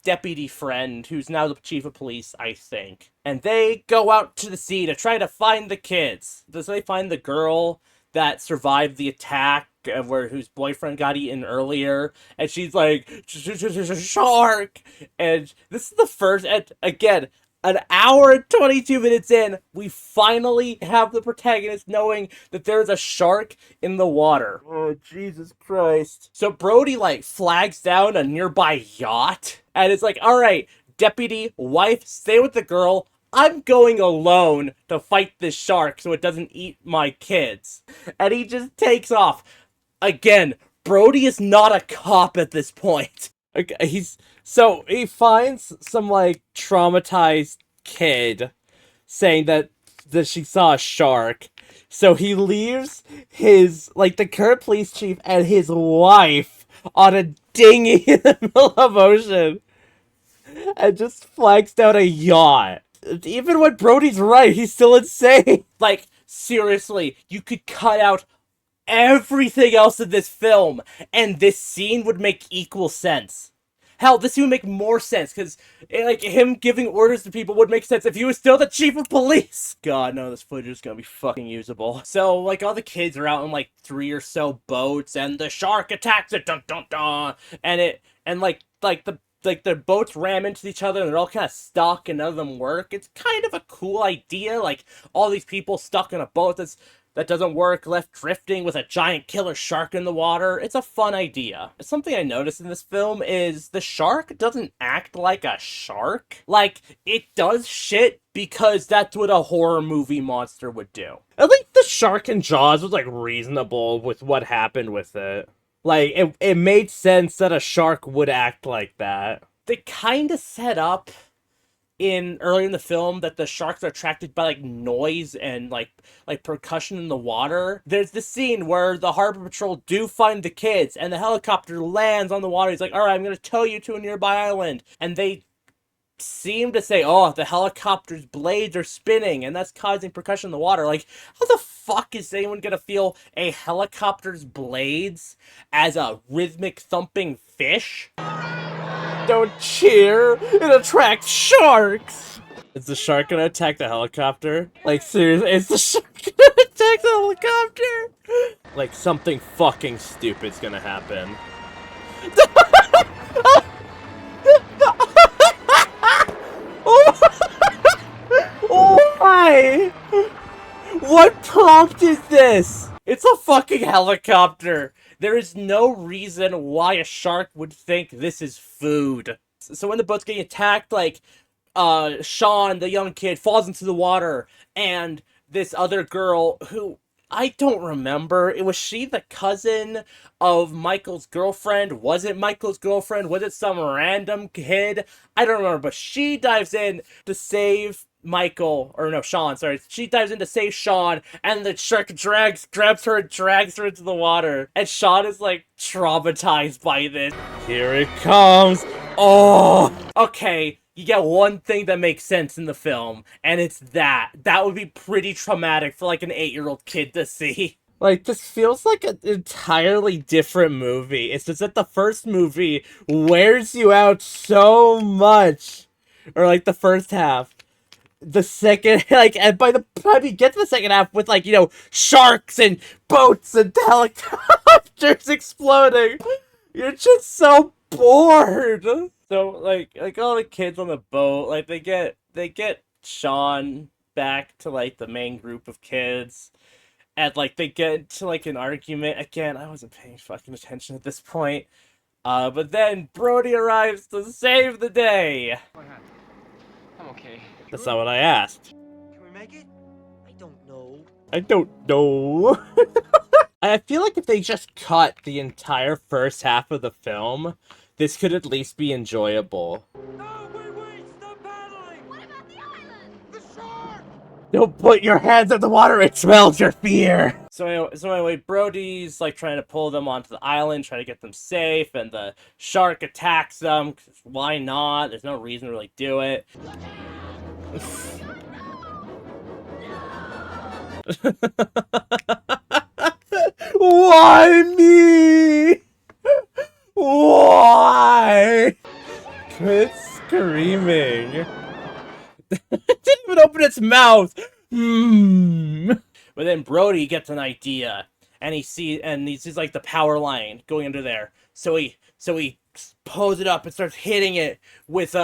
deputy friend, who's now the chief of police, I think. And they go out to the sea to try to find the kids. So they find the girl that survived the attack, whose boyfriend got eaten earlier, and she's like, shark! And this is the first, and again, an hour and 22 minutes in, we finally have the protagonist knowing that there's a shark in the water. Oh, Jesus Christ. So Brody, like, flags down a nearby yacht, and it's like, alright, deputy, wife, stay with the girl, I'm going alone to fight this shark so it doesn't eat my kids. And he just takes off. Again, Brody is not a cop at this point. Okay, so he finds some, like, traumatized kid saying that she saw a shark. So he leaves his, like, the current police chief and his wife on a dinghy in the middle of ocean and just flags down a yacht. Even when Brody's right, he's still insane. Like, seriously, you could cut out everything else in this film, and this scene would make equal sense. Hell, this scene would make more sense, because, like, him giving orders to people would make sense if he was still the chief of police. God, no, this footage is gonna be fucking usable. So, like, all the kids are out in, like, 3 or so boats, and the shark attacks it, dun dun dun, and the boats ram into each other, and they're all kind of stuck, and none of them work. It's kind of a cool idea, like, all these people stuck in a boat that doesn't work, left drifting with a giant killer shark in the water. It's a fun idea. Something I noticed in this film is the shark doesn't act like a shark. Like, it does shit because that's what a horror movie monster would do. I think the shark in Jaws was, like, reasonable with what happened with it. Like, it made sense that a shark would act like that. They kind of set up early in the film that the sharks are attracted by, like, noise and like percussion in the water. There's this scene where the harbor patrol do find the kids, and the helicopter lands on the water. He's like, all right, I'm gonna tow you to a nearby island, and they seem to say, oh, the helicopter's blades are spinning, and that's causing percussion in the water. Like, how the fuck is anyone gonna feel a helicopter's blades as a rhythmic thumping fish? Don't cheer! It attracts sharks! Is the shark gonna attack the helicopter? Like, seriously, is the shark gonna attack the helicopter? Like, something fucking stupid's gonna happen. What prompted this? It's a fucking helicopter. There is no reason why a shark would think this is food. So when the boat's getting attacked, like, Sean, the young kid, falls into the water, and this other girl who I don't remember. Was she the cousin of Michael's girlfriend? Was it Michael's girlfriend? Was it some random kid? I don't remember, but she dives in to save Michael, or no, Sean, sorry. She dives in to save Sean, and the shark grabs her and drags her into the water. And Sean is, like, traumatized by this. Here it comes. Oh! Okay, you get one thing that makes sense in the film, and it's that. That would be pretty traumatic for, like, an 8-year-old kid to see. Like, this feels like an entirely different movie. It's just that the first movie wears you out so much. Or, like, the first half. The second, like, and by the time you get to the second half with, like, you know, sharks and boats and helicopters exploding, you're just so bored. So, like all the kids on the boat, like, they get Sean back to, like, the main group of kids, and, like, they get into, like, an argument. Again, I wasn't paying fucking attention at this point, but then Brody arrives to save the day. I'm okay. That's not what I asked. Can we make it? I don't know. I don't know. I feel like if they just cut the entire first half of the film, this could at least be enjoyable. No, wait, stop paddling! What about the island? The shark! Don't put your hands in the water, it smells your fear! So anyway, Brody's, like, trying to pull them onto the island, trying to get them safe, and the shark attacks them, 'cause why not? There's no reason to really do it. Why me? Why? Quit screaming. It didn't even open its mouth. But then Brody gets an idea, and he sees like the power line going under there. So he pulls it up and starts hitting it with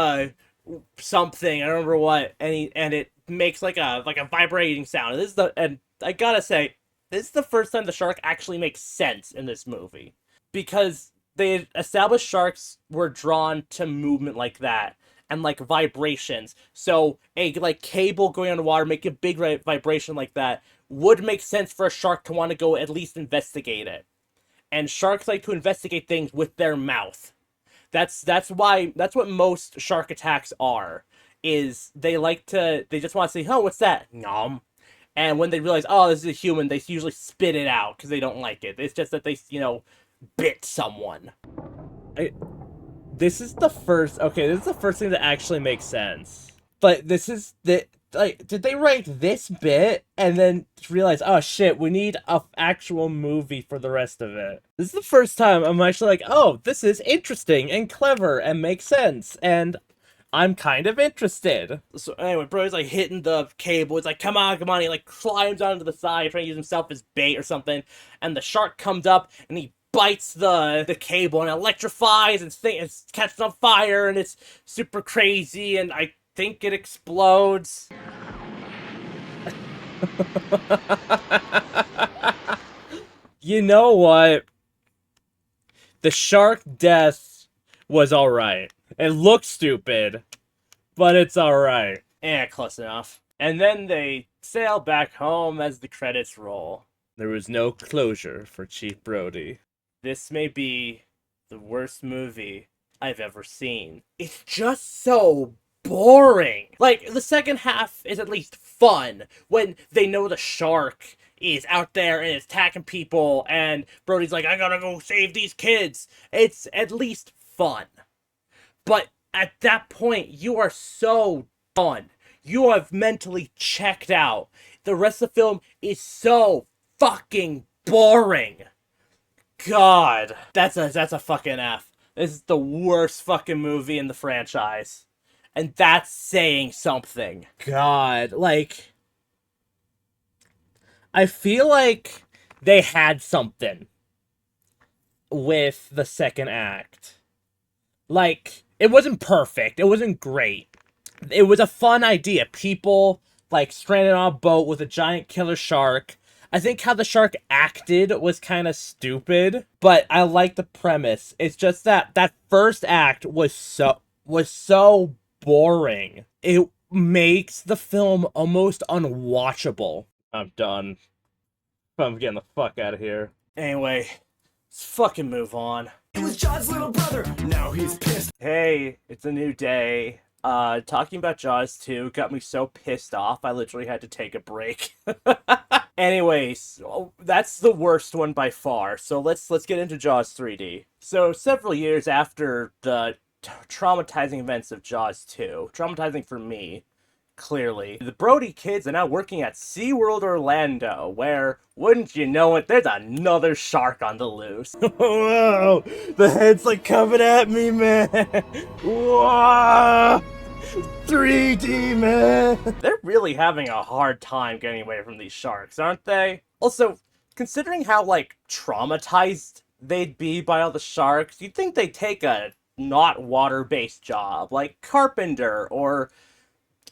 something, I don't remember what, and it makes like a vibrating sound. And I gotta say, this is the first time the shark actually makes sense in this movie, because they established sharks were drawn to movement like that and like vibrations. So a like cable going underwater making a big vibration like that would make sense for a shark to want to go at least investigate it. And sharks like to investigate things with their mouth. That's what most shark attacks are, is they just want to say, oh, what's that? Nom. And when they realize, oh, this is a human, they usually spit it out because they don't like it. It's just that they, bit someone. This is the first thing that actually makes sense. But this is did they write this bit and then realize, oh shit, we need an actual movie for the rest of it? This is the first time I'm actually like, oh, this is interesting and clever and makes sense, and I'm kind of interested. So anyway, Brody's like hitting the cable. It's like, come on. He like climbs onto the side, trying to use himself as bait or something, and the shark comes up and he bites the cable and electrifies and catches on fire, and it's super crazy, and I think it explodes. You know what? The shark death was alright. It looked stupid, but it's alright. Close enough. And then they sail back home as the credits roll. There was no closure for Chief Brody. This may be the worst movie I've ever seen. It's just so boring. Like, the second half is at least fun when they know the shark is out there and is attacking people, and Brody's like, I gotta go save these kids. It's at least fun. But at that point, you are so done. You have mentally checked out. The rest of the film is so fucking boring. God, that's a fucking F. This is the worst fucking movie in the franchise. And that's saying something. God, like, I feel like they had something with the second act. Like, it wasn't perfect. It wasn't great. It was a fun idea. People like stranded on a boat with a giant killer shark. I think how the shark acted was kind of stupid, but I like the premise. It's just that first act was so boring. It makes the film almost unwatchable. I'm done. I'm getting the fuck out of here. Anyway, let's fucking move on. It was John's little brother. Now he's pissed. Hey, it's a new day. Talking about Jaws 2 got me so pissed off, I literally had to take a break. Anyways, that's the worst one by far, so let's get into Jaws 3D. So, several years after the traumatizing events of Jaws 2, traumatizing for me, clearly, the Brody kids are now working at SeaWorld Orlando, where, wouldn't you know it, there's another shark on the loose. Whoa! The head's like coming at me, man! Whoa! 3D, man! They're really having a hard time getting away from these sharks, aren't they? Also, considering how, like, traumatized they'd be by all the sharks, you'd think they'd take a not water-based job, like carpenter or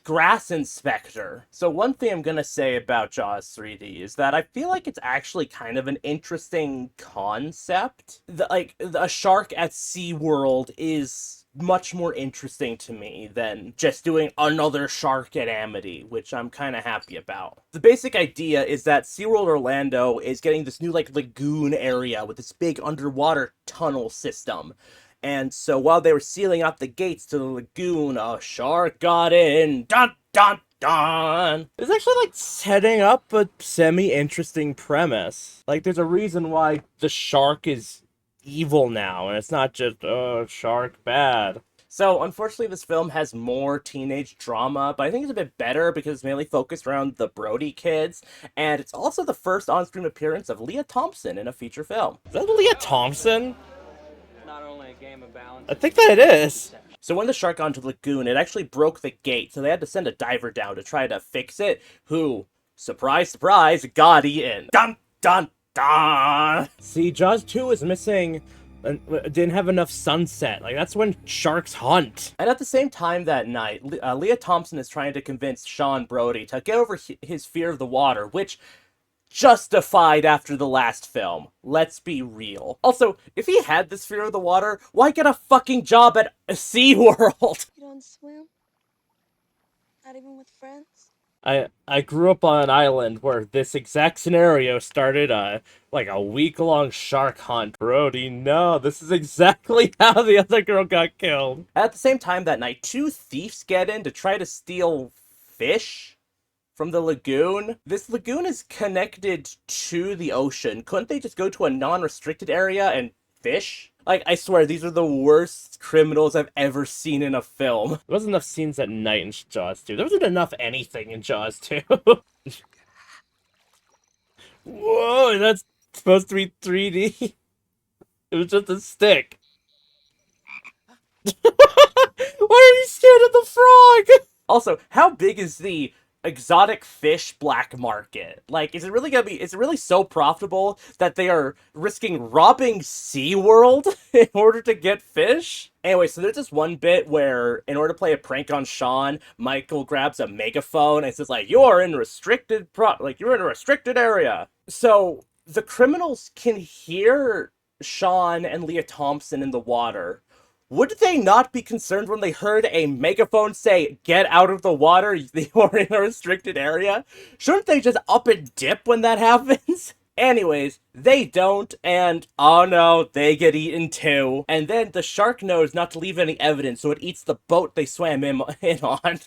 grass inspector. So one thing I'm gonna say about Jaws 3D is that I feel like it's actually kind of an interesting concept. A shark at SeaWorld is much more interesting to me than just doing another shark at Amity, which I'm kind of happy about. The basic idea is that SeaWorld Orlando is getting this new, like, lagoon area with this big underwater tunnel system. And so while they were sealing up the gates to the lagoon, a shark got in. Dun, dun, dun! It's actually, like, setting up a semi-interesting premise. Like, there's a reason why the shark is evil now, and it's not just, oh, shark bad. So, unfortunately, this film has more teenage drama, but I think it's a bit better because it's mainly focused around the Brody kids, and it's also the first on-screen appearance of Leah Thompson in a feature film. Is that Leah Thompson? I think that it is. So when the shark got into the lagoon, it actually broke the gate, so they had to send a diver down to try to fix it, who, surprise, surprise, got eaten. Dun, dun, dun! See, Jaws 2 is missing, didn't have enough sunset. Like, that's when sharks hunt. And at the same time that night, Leah Thompson is trying to convince Sean Brody to get over his fear of the water, which justified after the last film. Let's be real. Also, if he had this fear of the water, why get a fucking job at SeaWorld? You don't swim? Not even with friends? I grew up on an island where this exact scenario started a week-long shark hunt. Brody, no, this is exactly how the other girl got killed. At the same time that night, 2 thieves get in to try to steal fish from the lagoon. This lagoon is connected to the ocean. Couldn't they just go to a non-restricted area and fish? Like, I swear, these are the worst criminals I've ever seen in a film. There wasn't enough scenes at night in Jaws 2. There wasn't enough anything in Jaws 2. Whoa, that's supposed to be 3D? It was just a stick. Why are you scared of the frog? Also, how big is the exotic fish black market? Like, is it really so profitable that they are risking robbing SeaWorld in order to get fish? Anyway, so there's this one bit where, in order to play a prank on Sean, Michael grabs a megaphone and says, like, you're in a restricted area. So the criminals can hear Sean and Leah Thompson in the water. Would they not be concerned when they heard a megaphone say, get out of the water, you are in a restricted area? Shouldn't they just up and dip when that happens? Anyways, they don't, and oh no, they get eaten too. And then the shark knows not to leave any evidence, so it eats the boat they swam in on.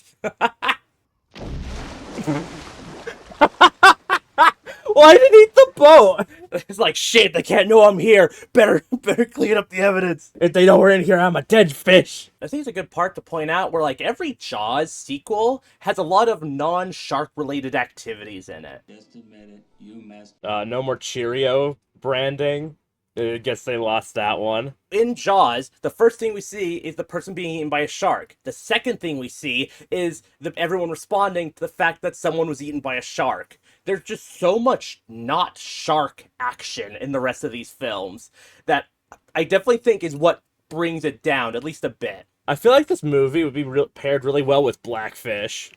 Why did it eat the boat? It's like, shit, they can't know I'm here. Better clean up the evidence. If they know we're in here, I'm a dead fish. I think it's a good part to point out where, like, every Jaws sequel has a lot of non-shark related activities in it. Just admit it, you messed No more Cheerio branding. I guess they lost that one. In Jaws, the first thing we see is the person being eaten by a shark. The second thing we see is everyone responding to the fact that someone was eaten by a shark. There's just so much not shark action in the rest of these films that I definitely think is what brings it down, at least a bit. I feel like this movie would be paired really well with Blackfish.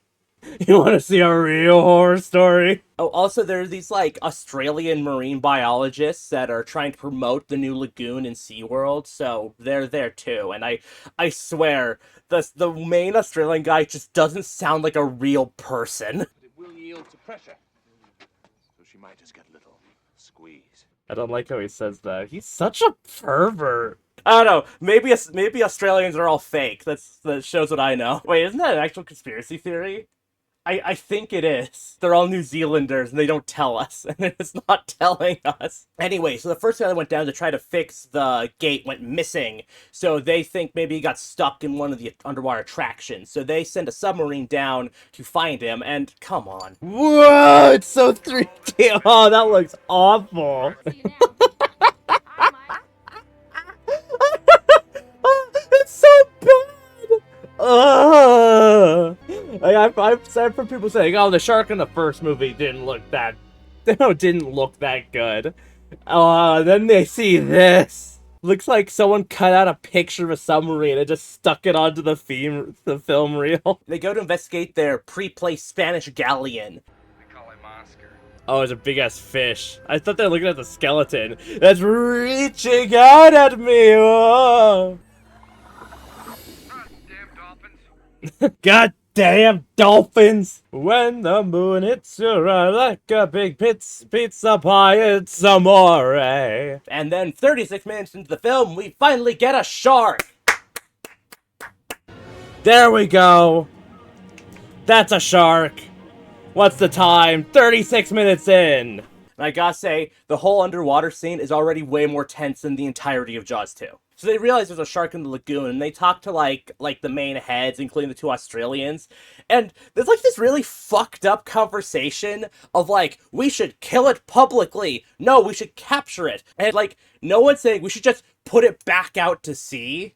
You want to see a real horror story? Oh, also, there are these, like, Australian marine biologists that are trying to promote the new lagoon in SeaWorld, so they're there too. And I swear, the main Australian guy just doesn't sound like a real person. It will yield to pressure. So she might just get a little squeeze. I don't like how he says that. He's such a pervert. I don't know. Maybe Australians are all fake. That shows what I know. Wait, isn't that an actual conspiracy theory? I think it is. They're all New Zealanders and they don't tell us. And they're just not telling us. Anyway, so the first guy that went down to try to fix the gate went missing. So they think maybe he got stuck in one of the underwater attractions. So they send a submarine down to find him. And come on. Whoa, it's so 3D. Oh, that looks awful. It's so bad. I've heard people saying, "Oh, the shark in the first movie didn't look that good." Then they see this. Looks like someone cut out a picture of a submarine and just stuck it onto the film reel. They go to investigate their pre-placed Spanish galleon. Oh, it's a big-ass fish. I thought they were looking at the skeleton. That's reaching out at me! Oh. Goddamn dolphins! When the moon hits your eye like a big pizza pie, it's amore. And then 36 minutes into the film, we finally get a shark! There we go! That's a shark! What's the time? 36 minutes in! And I gotta say, the whole underwater scene is already way more tense than the entirety of Jaws 2. So they realize there's a shark in the lagoon, and they talk to, like the main heads, including the two Australians. And there's, like, this really fucked up conversation of, like, we should kill it publicly. No, we should capture it. And, like, no one's saying we should just put it back out to sea.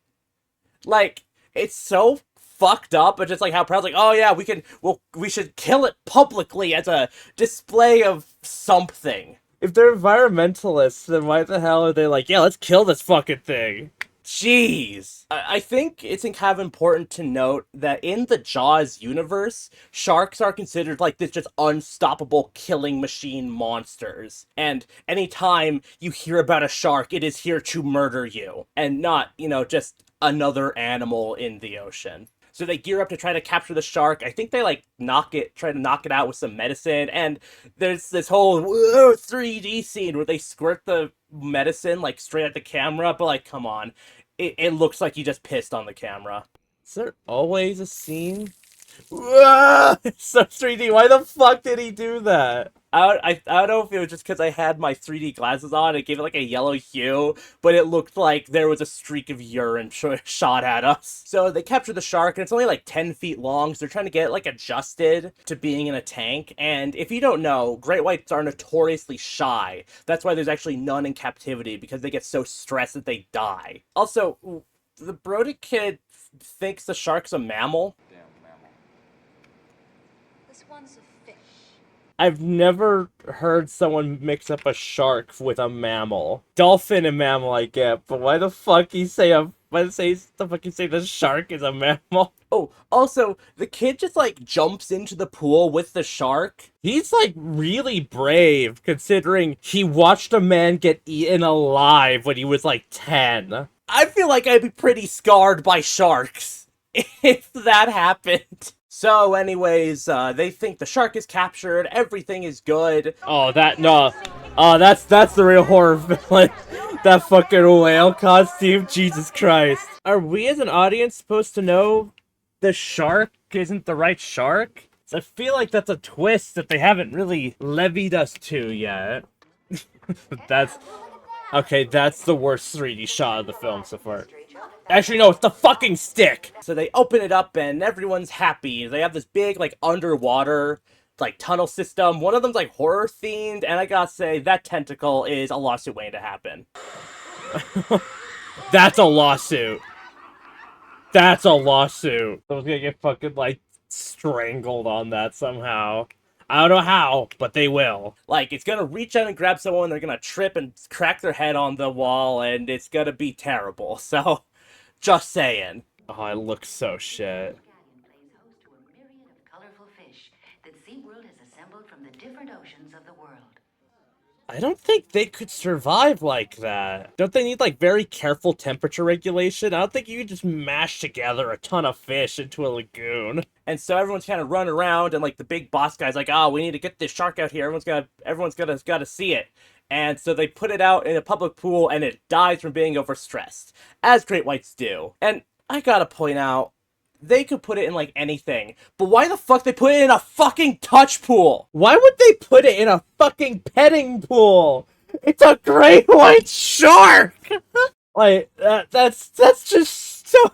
Like, it's so fucked up, but just like how proud, like, oh yeah, we should kill it publicly as a display of something. If they're environmentalists, then why the hell are they like, yeah, let's kill this fucking thing? Jeez. I think it's kind of important to note that in the Jaws universe, sharks are considered like this just unstoppable killing machine monsters. And anytime you hear about a shark, it is here to murder you. And not, just another animal in the ocean. So they gear up to try to capture the shark. I think they, like, try to knock it out with some medicine. And there's this whole 3D scene where they squirt the medicine, like, straight at the camera. But, like, come on. It looks like he just pissed on the camera. Is there always a scene? It's so 3D. Why the fuck did he do that? I don't know if it was just because I had my 3D glasses on. It gave it like a yellow hue, but it looked like there was a streak of urine shot at us. So they capture the shark, and it's only like 10 feet long, so they're trying to get it like adjusted to being in a tank. And if you don't know, great whites are notoriously shy. That's why there's actually none in captivity, because they get so stressed that they die. Also, the Brody kid thinks the shark's a mammal. This one's a fish. I've never heard someone mix up a shark with a mammal. Dolphin and mammal I get, but why the fuck the fuck you say the shark is a mammal? Oh, also, the kid just, like, jumps into the pool with the shark. He's, like, really brave, considering he watched a man get eaten alive when he was, like, 10. I feel like I'd be pretty scarred by sharks if that happened. So anyways, they think the shark is captured, everything is good. Oh, that's the real horror villain. That fucking whale costume, Jesus Christ. Are we as an audience supposed to know the shark isn't the right shark? I feel like that's a twist that they haven't really levied us to yet. That's the worst 3D shot of the film so far. Actually, no, it's the fucking stick! So they open it up and everyone's happy. They have this big, like, underwater, like, tunnel system. One of them's, like, horror-themed, and I gotta say, that tentacle is a lawsuit waiting to happen. That's a lawsuit. That's a lawsuit. Someone's gonna get fucking, like, strangled on that somehow. I don't know how, but they will. Like, it's gonna reach out and grab someone, they're gonna trip and crack their head on the wall, and it's gonna be terrible. So, just saying. Oh, it looks so shit. Plays host to a myriad of colorful fish that SeaWorld has assembled from the different oceans of the world. I don't think they could survive like that. Don't they need, like, very careful temperature regulation? I don't think you can just mash together a ton of fish into a lagoon. And so everyone's kind of running around, and, like, the big boss guy's like, oh, we need to get this shark out here. Everyone's gotta see it. And so they put it out in a public pool, and it dies from being overstressed, as great whites do. And I gotta point out, they could put it in, like, anything. But why the fuck they put it in a fucking touch pool? Why would they put it in a fucking petting pool? It's a great white shark! Like, that's just so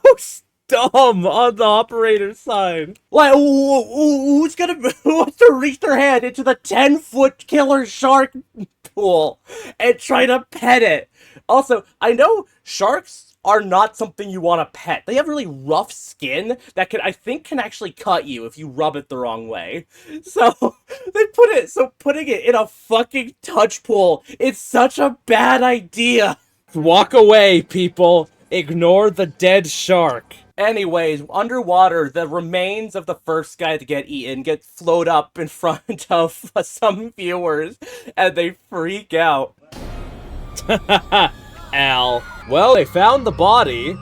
dumb on the operator's side. Like, who wants to reach their hand into the 10-foot killer shark pool and try to pet it? Also, I know sharks are not something you want to pet. They have really rough skin that I think can actually cut you if you rub it the wrong way. So, putting it in a fucking touch pool, it's such a bad idea. Walk away, people. Ignore the dead shark. Anyways, underwater, the remains of the first guy to get eaten get float up in front of some viewers, and they freak out. Al. Well, they found the body.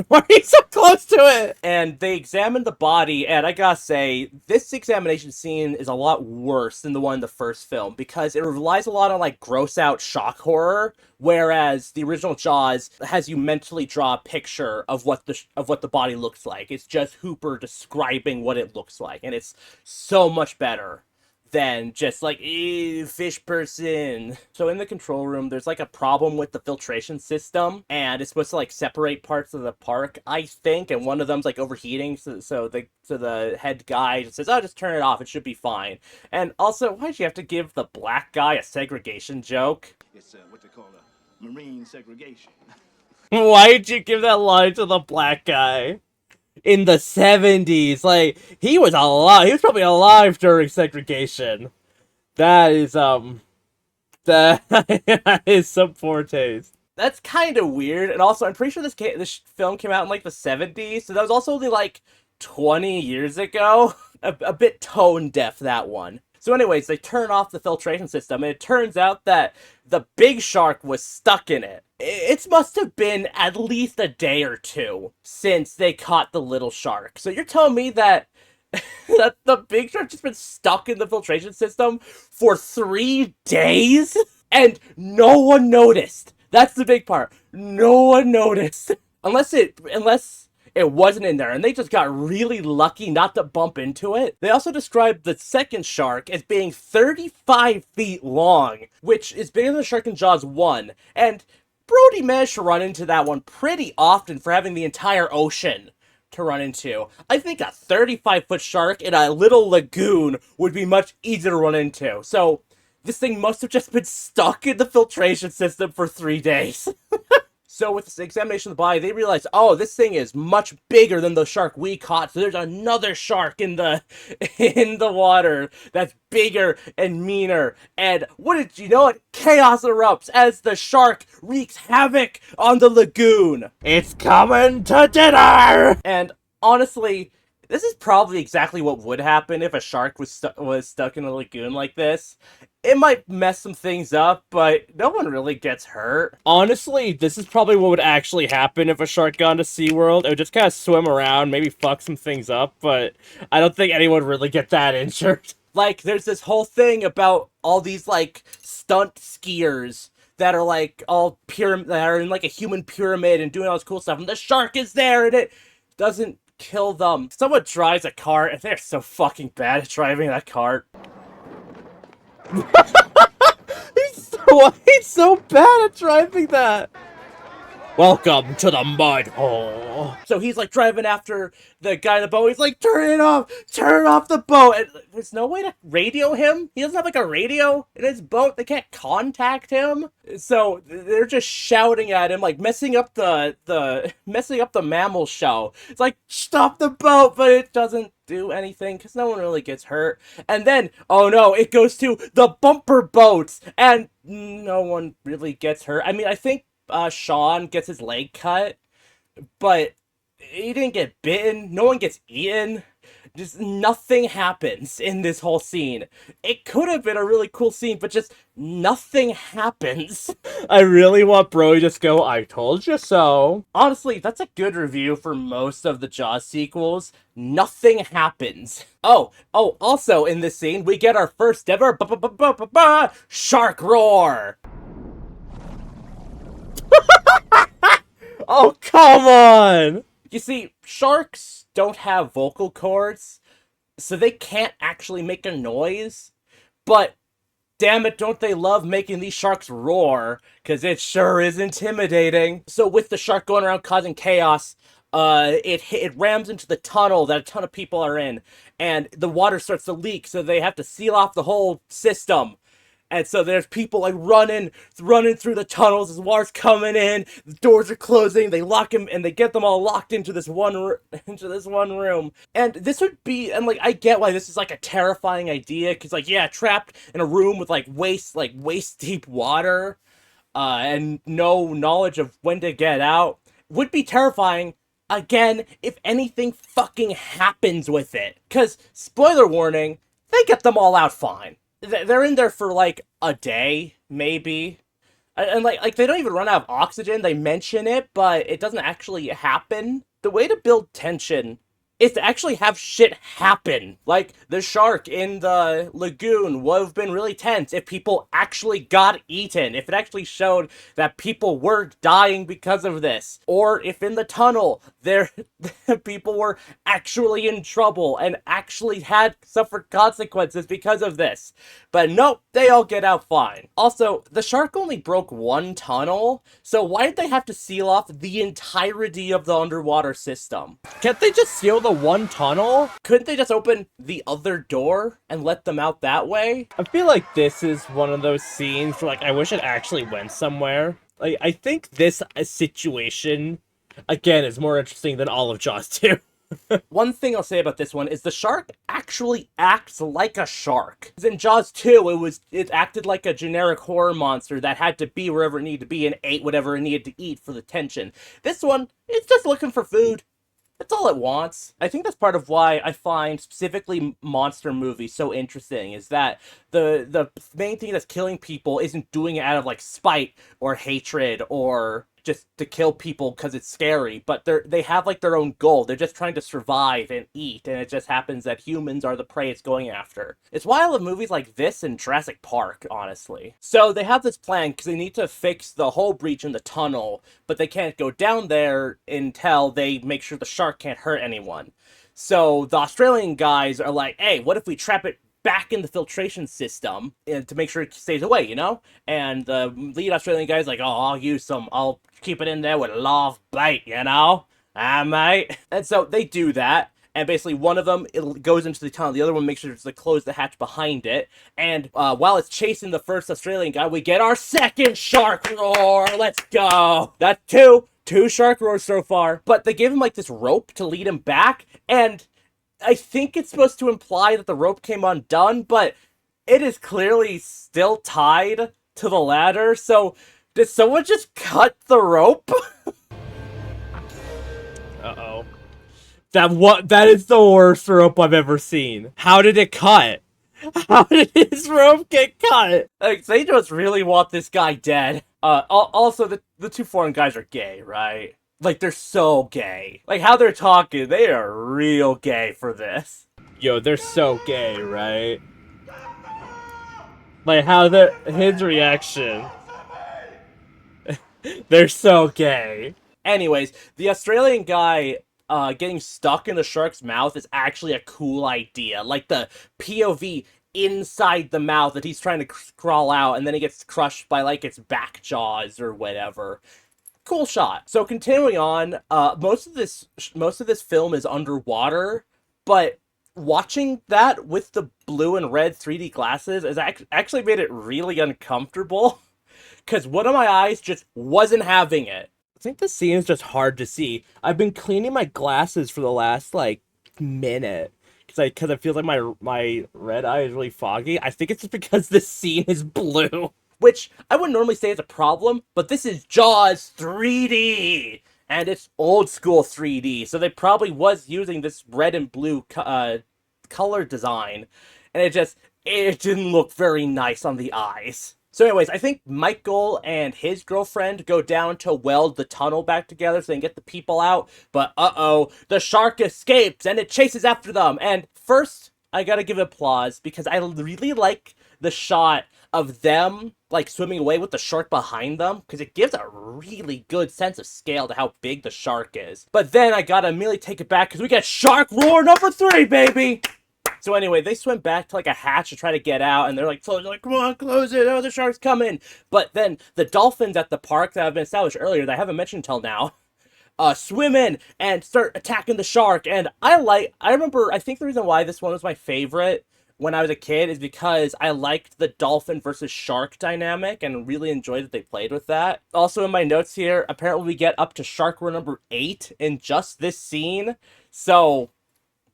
Why are you so close to it? And they examined the body, and I gotta say, this examination scene is a lot worse than the one in the first film, because it relies a lot on, like, gross-out shock horror, whereas the original Jaws has you mentally draw a picture of what the body looks like. It's just Hooper describing what it looks like, and it's so much better than just like, ew, fish person. So in the control room, there's like a problem with the filtration system, and it's supposed to like separate parts of the park, I think, and one of them's like overheating, so the head guy just says, oh, just turn it off, it should be fine. And also, why'd you have to give the black guy a segregation joke? It's what they call a marine segregation. Why'd you give that line to the black guy? In the 70s, like, he was alive. He was probably alive during segregation. That is some poor taste. That's kind of weird, and also I'm pretty sure this film came out in like the 70s, so that was also only like 20 years ago. A bit tone deaf, that one. So anyways, they turn off the filtration system, and it turns out that the big shark was stuck in it. It must have been at least a day or two since they caught the little shark. So you're telling me that, that the big shark just been stuck in the filtration system for 3 days? And no one noticed. That's the big part. No one noticed. Unless it wasn't in there, and they just got really lucky not to bump into it. They also described the second shark as being 35 feet long, which is bigger than the shark in Jaws 1, and Brody managed to run into that one pretty often for having the entire ocean to run into. I think a 35-foot shark in a little lagoon would be much easier to run into. So this thing must have just been stuck in the filtration system for 3 days. So with this examination of the body, they realized, oh, this thing is much bigger than the shark we caught. So there's another shark in the water that's bigger and meaner. And what did you know? Chaos erupts as the shark wreaks havoc on the lagoon. It's coming to dinner! And honestly, this is probably exactly what would happen if a shark was stuck in a lagoon like this. It might mess some things up, but no one really gets hurt. Honestly, this is probably what would actually happen if a shark got into SeaWorld. It would just kind of swim around, maybe fuck some things up, but I don't think anyone would really get that injured. Like, there's this whole thing about all these, like, stunt skiers that are, like, that are in, like, a human pyramid and doing all this cool stuff, and the shark is there, and it doesn't kill them. Someone drives a cart, and they're so fucking bad at driving that cart. He's so bad at driving that. Welcome to the mud hole. So he's like driving after the guy in the boat. He's like, turn off the boat. And there's no way to radio him. He doesn't have like a radio in his boat. They can't contact him. So they're just shouting at him, like messing up the mammal show. It's like, stop the boat, but it doesn't do anything because no one really gets hurt. And then, oh no, it goes to the bumper boats and no one really gets hurt. I mean, I think Sean gets his leg cut, but he didn't get bitten. No one gets eaten. Just nothing happens in this whole scene. It could have been a really cool scene, but just nothing happens. I really want Brody to just go, I told you so. Honestly, that's a good review for most of the Jaws sequels. Nothing happens. Oh, also in this scene, we get our first ever shark roar. Oh, come on! You see, sharks don't have vocal cords, so they can't actually make a noise, but damn it, don't they love making these sharks roar, because it sure is intimidating. So with the shark going around causing chaos, it rams into the tunnel that a ton of people are in, and the water starts to leak, so they have to seal off the whole system. And so there's people like running through the tunnels as water's coming in. The doors are closing. They lock him and they get them all locked into this one room. And this would be, and like I get why this is like a terrifying idea, because like yeah, trapped in a room with like waist deep water, and no knowledge of when to get out would be terrifying. Again, if anything fucking happens with it, because spoiler warning, they get them all out fine. They're in there for, like, a day, maybe. And like they don't even run out of oxygen. They mention it, but it doesn't actually happen. The way to build tension is to actually have shit happen. Like, the shark in the lagoon would have been really tense if people actually got eaten. If it actually showed that people were dying because of this. Or if in the tunnel, people were actually in trouble and actually had suffered consequences because of this. But nope, they all get out fine. Also, the shark only broke one tunnel, so why did they have to seal off the entirety of the underwater system? Can't they just seal the one tunnel? Couldn't they just open the other door and let them out that way? I feel like this is one of those scenes where, like, I wish it actually went somewhere. Like, I think this situation, again, is more interesting than all of Jaws 2. One thing I'll say about this one is the shark actually acts like a shark. In Jaws 2, it acted like a generic horror monster that had to be wherever it needed to be and ate whatever it needed to eat for the tension. This one, it's just looking for food. That's all it wants. I think that's part of why I find specifically monster movies so interesting, is that the main thing that's killing people isn't doing it out of like spite or hatred or just to kill people because it's scary, but they have like their own goal. They're just trying to survive and eat, and it just happens that humans are the prey it's going after. It's why I love movies like this and Jurassic Park, honestly. So they have this plan because they need to fix the whole breach in the tunnel, but they can't go down there until they make sure the shark can't hurt anyone. So the Australian guys are like, hey, what if we trap it back in the filtration system to make sure it stays away, you know? And the lead Australian guy's like, oh, I'll keep it in there with love bait, you know? Ah, mate. And so they do that, and basically one of them, it goes into the tunnel, the other one makes sure to close the hatch behind it, and while it's chasing the first Australian guy, we get our second shark roar! Let's go! That's two shark roars so far, but they give him like this rope to lead him back, and I think it's supposed to imply that the rope came undone, but it is clearly still tied to the ladder, so did someone just cut the rope? Uh-oh. That is the worst rope I've ever seen. How did it cut? How did his rope get cut? Like, they just really want this guy dead. Also, the two foreign guys are gay, right? Like, they're so gay. Like, how they're talking, they are real gay for this. Yo, they're so gay, right? Like, his reaction. They're so gay. Anyways, the Australian guy getting stuck in the shark's mouth is actually a cool idea. Like, the POV inside the mouth that he's trying to crawl out, and then he gets crushed by, like, its back jaws or whatever. Cool shot. So continuing on, most of this film is underwater, but watching that with the blue and red 3D glasses has actually made it really uncomfortable, because one of my eyes just wasn't having it. I think the scene is just hard to see. I've been cleaning my glasses for the last, like, minute, because I feel like my red eye is really foggy. I think it's just because this scene is blue. Which I wouldn't normally say is a problem, but this is Jaws 3D, and it's old school 3D, so they probably was using this red and blue color design, and it didn't look very nice on the eyes. So anyways, I think Michael and his girlfriend go down to weld the tunnel back together so they can get the people out, but the shark escapes and it chases after them. And first, I gotta give applause because I really like the shot of them like swimming away with the shark behind them, because it gives a really good sense of scale to how big the shark is. But then I gotta immediately take it back because we get Shark Roar number 3, baby! So anyway, they swim back to like a hatch to try to get out, and they're like, come on, close it, oh, the shark's coming! But then the dolphins at the park that have been established earlier that I haven't mentioned until now, swim in and start attacking the shark. And I think the reason why this one was my favorite when I was a kid is because I liked the dolphin versus shark dynamic and really enjoyed that they played with that. Also in my notes here, apparently we get up to Shark Roar number 8 in just this scene, so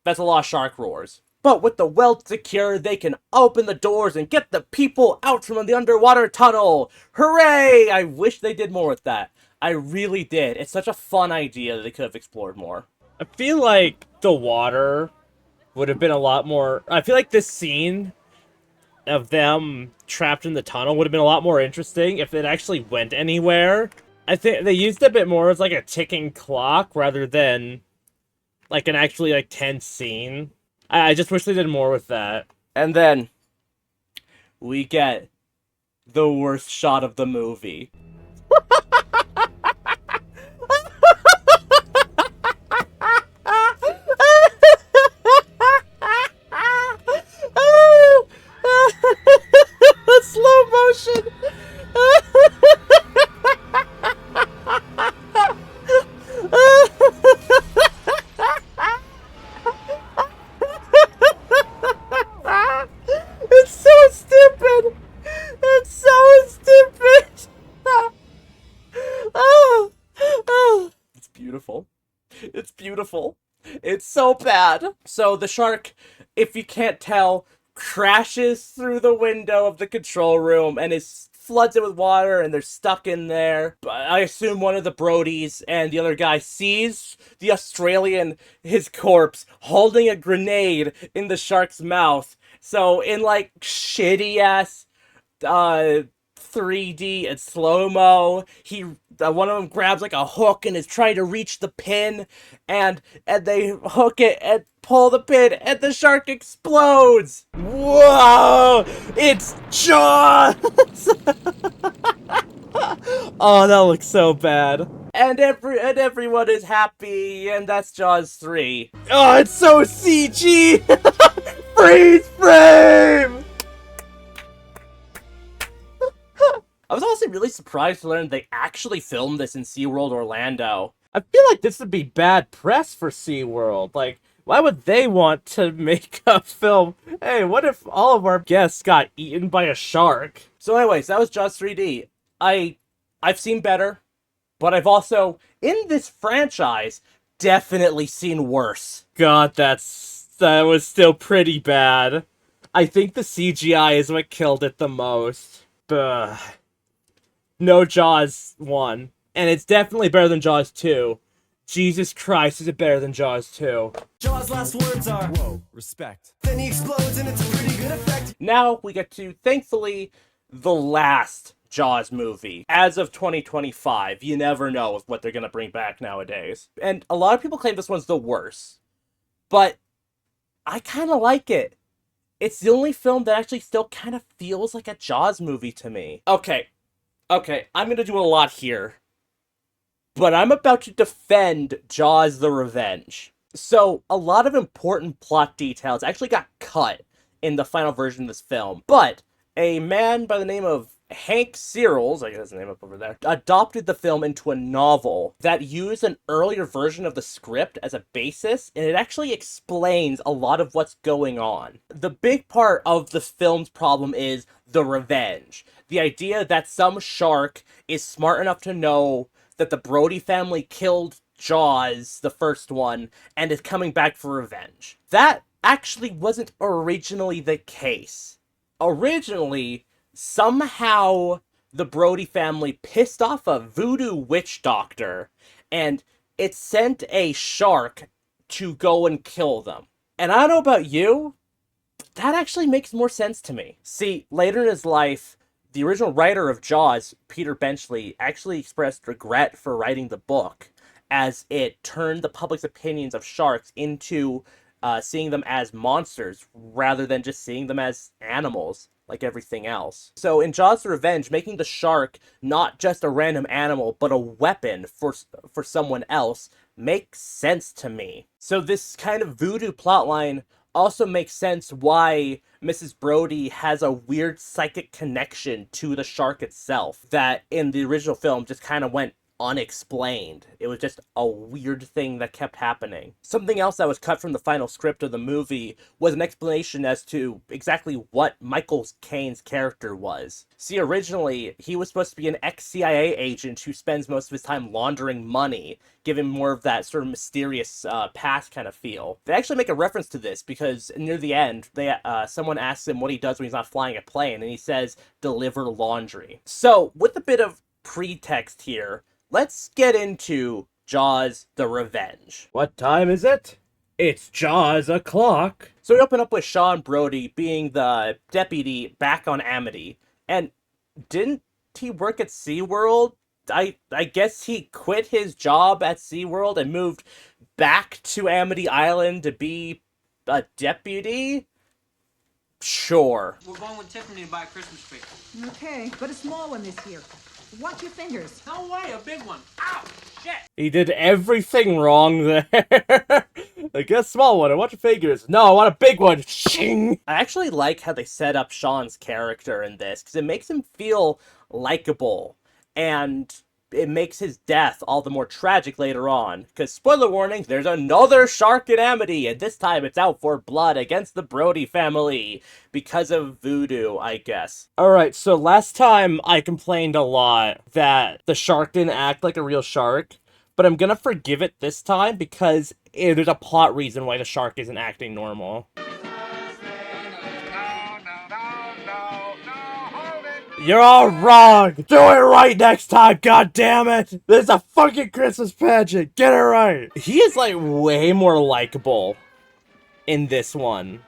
that's a lot of shark roars. But with the weld secure, they can open the doors and get the people out from the underwater tunnel. Hooray! I wish they did more with that. I really did. It's such a fun idea that they could have explored more. I feel like the water would have been a lot more... I feel like this scene of them trapped in the tunnel would have been a lot more interesting if it actually went anywhere. I think they used it a bit more as like a ticking clock rather than like an actually like tense scene. I just wish they did more with that. And then we get the worst shot of the movie. Slow motion. It's so stupid. It's so stupid. It's beautiful. It's beautiful. It's so bad. So the shark, if you can't tell, crashes through the window of the control room and floods it with water, and they're stuck in there. I assume one of the Brodies and the other guy sees the Australian, his corpse, holding a grenade in the shark's mouth. So in like shitty ass 3D and slow-mo, one of them grabs like a hook and is trying to reach the pin, and they hook it and pull the pin, and the shark explodes. Whoa! It's Jaws! Oh, that looks so bad. And everyone is happy, and that's Jaws 3. Oh, it's so CG! Freeze frame! I was honestly really surprised to learn they actually filmed this in SeaWorld Orlando. I feel like this would be bad press for SeaWorld. Like, why would they want to make a film? Hey, what if all of our guests got eaten by a shark? So anyways, that was Jaws 3D. I've seen better, but I've also, in this franchise, definitely seen worse. God, that was still pretty bad. I think the CGI is what killed it the most. But no Jaws 1. And it's definitely better than Jaws 2. Jesus Christ, is it better than Jaws 2? Jaws' last words are, whoa, respect. Then he explodes and it's a pretty good effect. Now we get to, thankfully, the last Jaws movie. As of 2025, you never know what they're gonna bring back nowadays. And a lot of people claim this one's the worst. But I kind of like it. It's the only film that actually still kind of feels like a Jaws movie to me. Okay, I'm gonna do a lot here. But I'm about to defend Jaws the Revenge. So, a lot of important plot details actually got cut in the final version of this film. But a man by the name of Hank Searles, I guess his name up over there, adopted the film into a novel that used an earlier version of the script as a basis, and it actually explains a lot of what's going on. The big part of the film's problem is the revenge. The idea that some shark is smart enough to know that the Brody family killed Jaws, the first one, and is coming back for revenge. That actually wasn't originally the case. Originally, somehow the Brody family pissed off a voodoo witch doctor, and it sent a shark to go and kill them. And I don't know about you, but that actually makes more sense to me. See, later in his life, the original writer of Jaws, Peter Benchley, actually expressed regret for writing the book, as it turned the public's opinions of sharks into seeing them as monsters rather than just seeing them as animals like everything else. So in Jaws the Revenge, making the shark not just a random animal but a weapon for someone else makes sense to me. So this kind of voodoo plotline also makes sense why Mrs. Brody has a weird psychic connection to the shark itself that in the original film just kind of went unexplained. It was just a weird thing that kept happening. Something else that was cut from the final script of the movie was an explanation as to exactly what Michael Caine's character was. See, originally, he was supposed to be an ex-CIA agent who spends most of his time laundering money, giving more of that sort of mysterious past kind of feel. They actually make a reference to this because near the end, someone asks him what he does when he's not flying a plane, and he says, deliver laundry. So, with a bit of pretext here, let's get into Jaws the Revenge. What time is it? It's Jaws o'clock. So we open up with Sean Brody being the deputy back on Amity. And didn't he work at SeaWorld? I guess he quit his job at SeaWorld and moved back to Amity Island to be a deputy? Sure. We're going with Tiffany to buy a Christmas tree. Okay, but a small one this year. Watch your fingers. No way, a big one. Ow! Shit! He did everything wrong there. Like, a small one, I want your fingers. No, I want a big one. Shing! I actually like how they set up Sean's character in this, because it makes him feel likable, and it makes his death all the more tragic later on. Because, spoiler warning, there's another shark in Amity, and this time it's out for blood against the Brody family. Because of voodoo, I guess. Alright, so last time I complained a lot that the shark didn't act like a real shark, but I'm gonna forgive it this time because there's a plot reason why the shark isn't acting normal. You're all wrong! Do it right next time, god damn it! This is a fucking Christmas pageant! Get it right! He is, like, way more likable in this one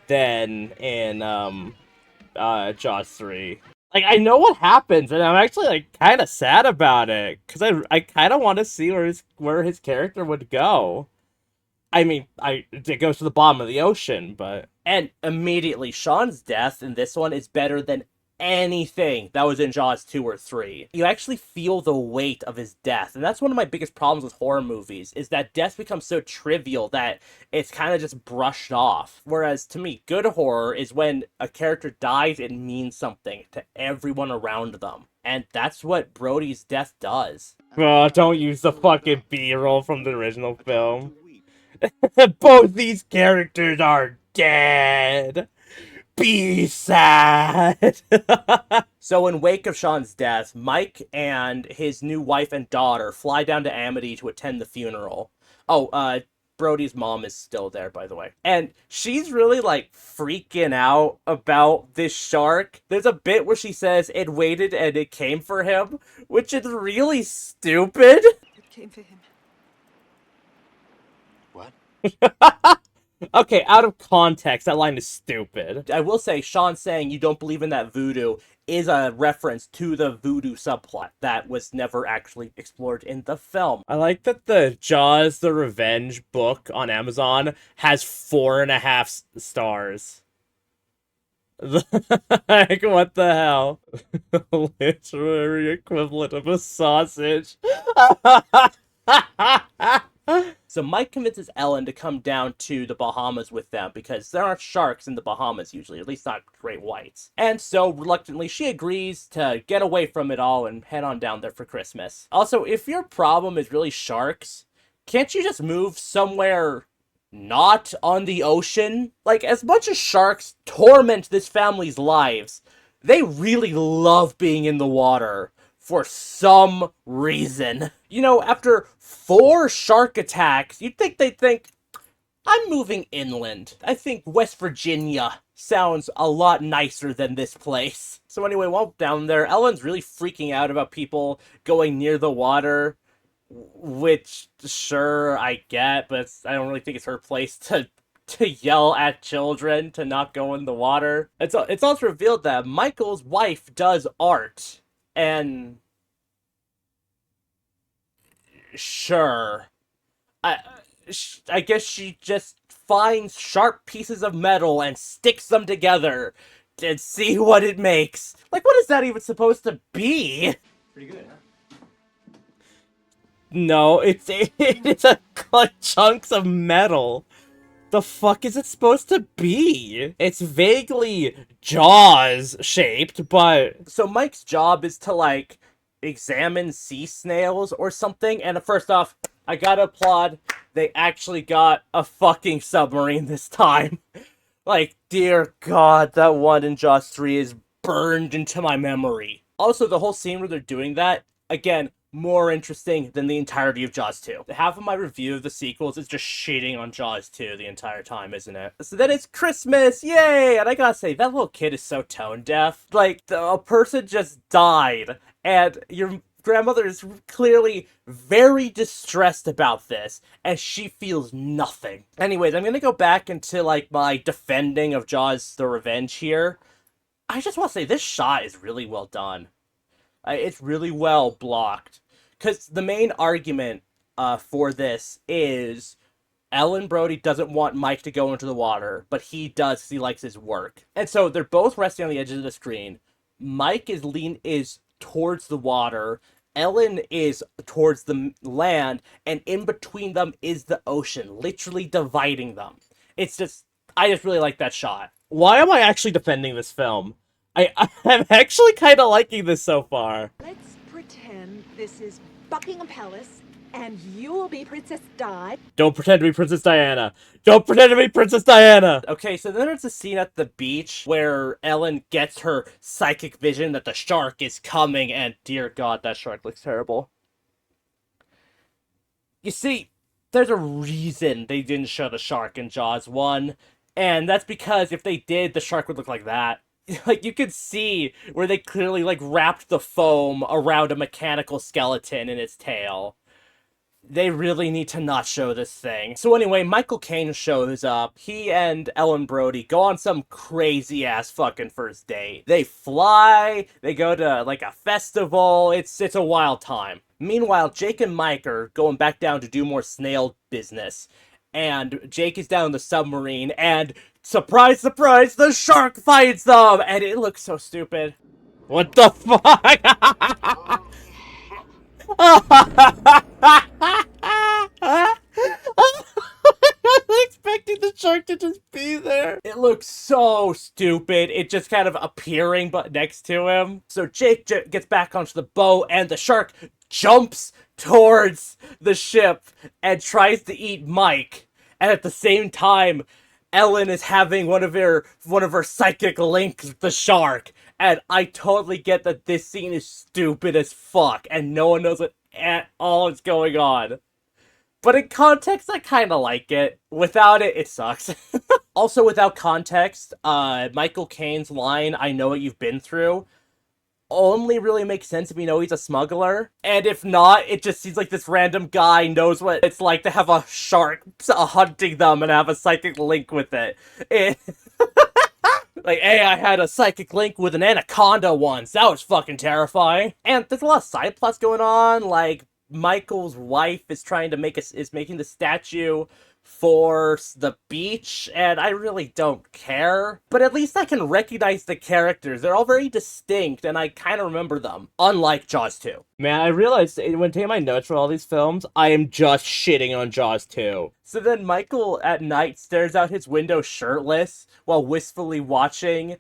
than in, Jaws 3. Like, I know what happens, and I'm actually, like, kind of sad about it, because I kind of want to see where his character would go. I mean, it goes to the bottom of the ocean, but... And immediately, Sean's death in this one is better than anything that was in Jaws 2 or 3. You actually feel the weight of his death, and that's one of my biggest problems with horror movies, is that death becomes so trivial that it's kind of just brushed off. Whereas, to me, good horror is when a character dies, it means something to everyone around them. And that's what Brody's death does. Oh, don't use the fucking B-roll from the original film. Both these characters are dead. Be sad. So in wake of Sean's death, Mike and his new wife and daughter fly down to Amity to attend the funeral. Oh, Brody's mom is still there, by the way. And she's really, like, freaking out about this shark. There's a bit where she says it waited and it came for him, which is really stupid. It came for him. What? Okay, out of context, that line is stupid. I will say, Sean saying you don't believe in that voodoo is a reference to the voodoo subplot that was never actually explored in the film. I like that the Jaws the Revenge book on Amazon has 4.5 stars. Like, what the hell? Literary equivalent of a sausage. So Mike convinces Ellen to come down to the Bahamas with them because there aren't sharks in the Bahamas usually, at least not great whites. And so reluctantly she agrees to get away from it all and head on down there for Christmas. Also, if your problem is really sharks, can't you just move somewhere not on the ocean? Like, as much as sharks torment this family's lives, they really love being in the water. For some reason. You know, after 4 shark attacks, you'd think they'd think, I'm moving inland. I think West Virginia sounds a lot nicer than this place. So anyway, while down there, Ellen's really freaking out about people going near the water, which sure I get, but I don't really think it's her place to yell at children to not go in the water. It's also revealed that Michael's wife does art, and sure, I guess she just finds sharp pieces of metal and sticks them together and see what it makes. Like, what is that even supposed to be? Pretty good, huh? No, it's a chunks of metal. The fuck is it supposed to be? It's vaguely Jaws shaped, but so Mike's job is to like examine sea snails or something. And first off, I gotta applaud. They actually got a fucking submarine this time. Like, dear God, that one in Jaws 3 is burned into my memory. Also, the whole scene where they're doing that, again, more interesting than the entirety of Jaws 2. Half of my review of the sequels is just shitting on Jaws 2 the entire time, isn't it? So then it's Christmas, yay! And I gotta say, that little kid is so tone deaf. Like, a person just died, and your grandmother is clearly very distressed about this, and she feels nothing. Anyways, I'm gonna go back into, like, my defending of Jaws the Revenge here. I just want to say, this shot is really well done. It's really well blocked. Because the main argument for this is Ellen Brody doesn't want Mike to go into the water, but he does because he likes his work. And so they're both resting on the edges of the screen. Mike is towards the water. Ellen is towards the land. And in between them is the ocean, literally dividing them. It's just, I just really like that shot. Why am I actually defending this film? I'm actually kind of liking this so far. Let's pretend this is Buckingham Palace, and you'll be Princess Di. Don't pretend to be Princess Diana. Don't pretend to be Princess Diana! Okay, so then there's a scene at the beach where Ellen gets her psychic vision that the shark is coming, and dear God, that shark looks terrible. You see, there's a reason they didn't show the shark in Jaws 1, and that's because if they did, the shark would look like that. Like, you could see where they clearly, like, wrapped the foam around a mechanical skeleton in its tail. They really need to not show this thing. So anyway, Michael Caine shows up. He and Ellen Brody go on some crazy-ass fucking first date. They fly, they go to, like, a festival. It's a wild time. Meanwhile, Jake and Mike are going back down to do more snail business. And Jake is down in the submarine, and surprise, surprise, the shark finds them! And it looks so stupid. What the fuck? I was expecting the shark to just be there. It looks so stupid. It just kind of appearing but next to him. So Jake gets back onto the boat, and the shark jumps towards the ship and tries to eat Mike. And at the same time, Ellen is having one of her psychic links with the shark. And I totally get that this scene is stupid as fuck, and no one knows what at all is going on. But in context, I kind of like it. Without it, it sucks. Also, without context, Michael Caine's line, "I know what you've been through," only really makes sense if you know he's a smuggler. And if not, it just seems like this random guy knows what it's like to have a shark hunting them and have a psychic link with it. Like, hey, I had a psychic link with an anaconda once. That was fucking terrifying. And there's a lot of side plots going on. Like, Michael's wife is trying to making the statue for the beach, and I really don't care. But at least I can recognize the characters. They're all very distinct, and I kind of remember them. Unlike Jaws 2. Man, I realized when taking my notes for all these films, I am just shitting on Jaws 2. So then Michael at night stares out his window shirtless while wistfully watching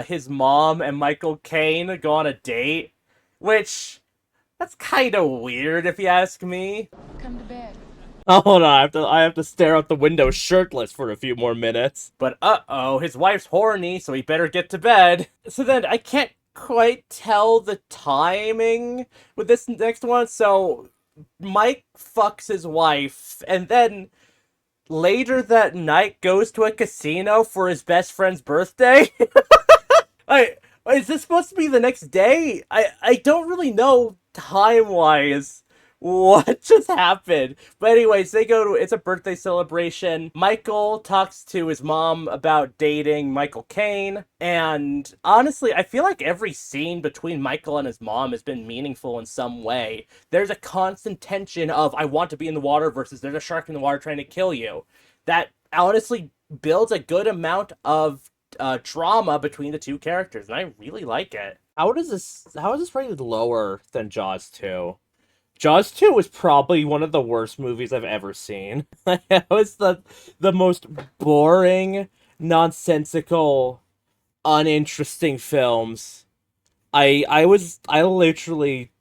his mom and Michael Caine go on a date. Which, that's kind of weird if you ask me. Come to bed. Oh, hold on, I have to stare out the window shirtless for a few more minutes. But uh-oh, his wife's horny, so he better get to bed. So then I can't quite tell the timing with this next one, so Mike fucks his wife, and then later that night goes to a casino for his best friend's birthday? Is this supposed to be the next day? I don't really know time-wise What just happened? But anyways, it's a birthday celebration. Michael talks to his mom about dating Michael Caine. And honestly, I feel like every scene between Michael and his mom has been meaningful in some way. There's a constant tension of, I want to be in the water versus there's a shark in the water trying to kill you. That honestly builds a good amount of drama between the two characters, and I really like it. How is this rated lower than Jaws 2? Jaws 2 was probably one of the worst movies I've ever seen. It was the most boring, nonsensical, uninteresting films. I literally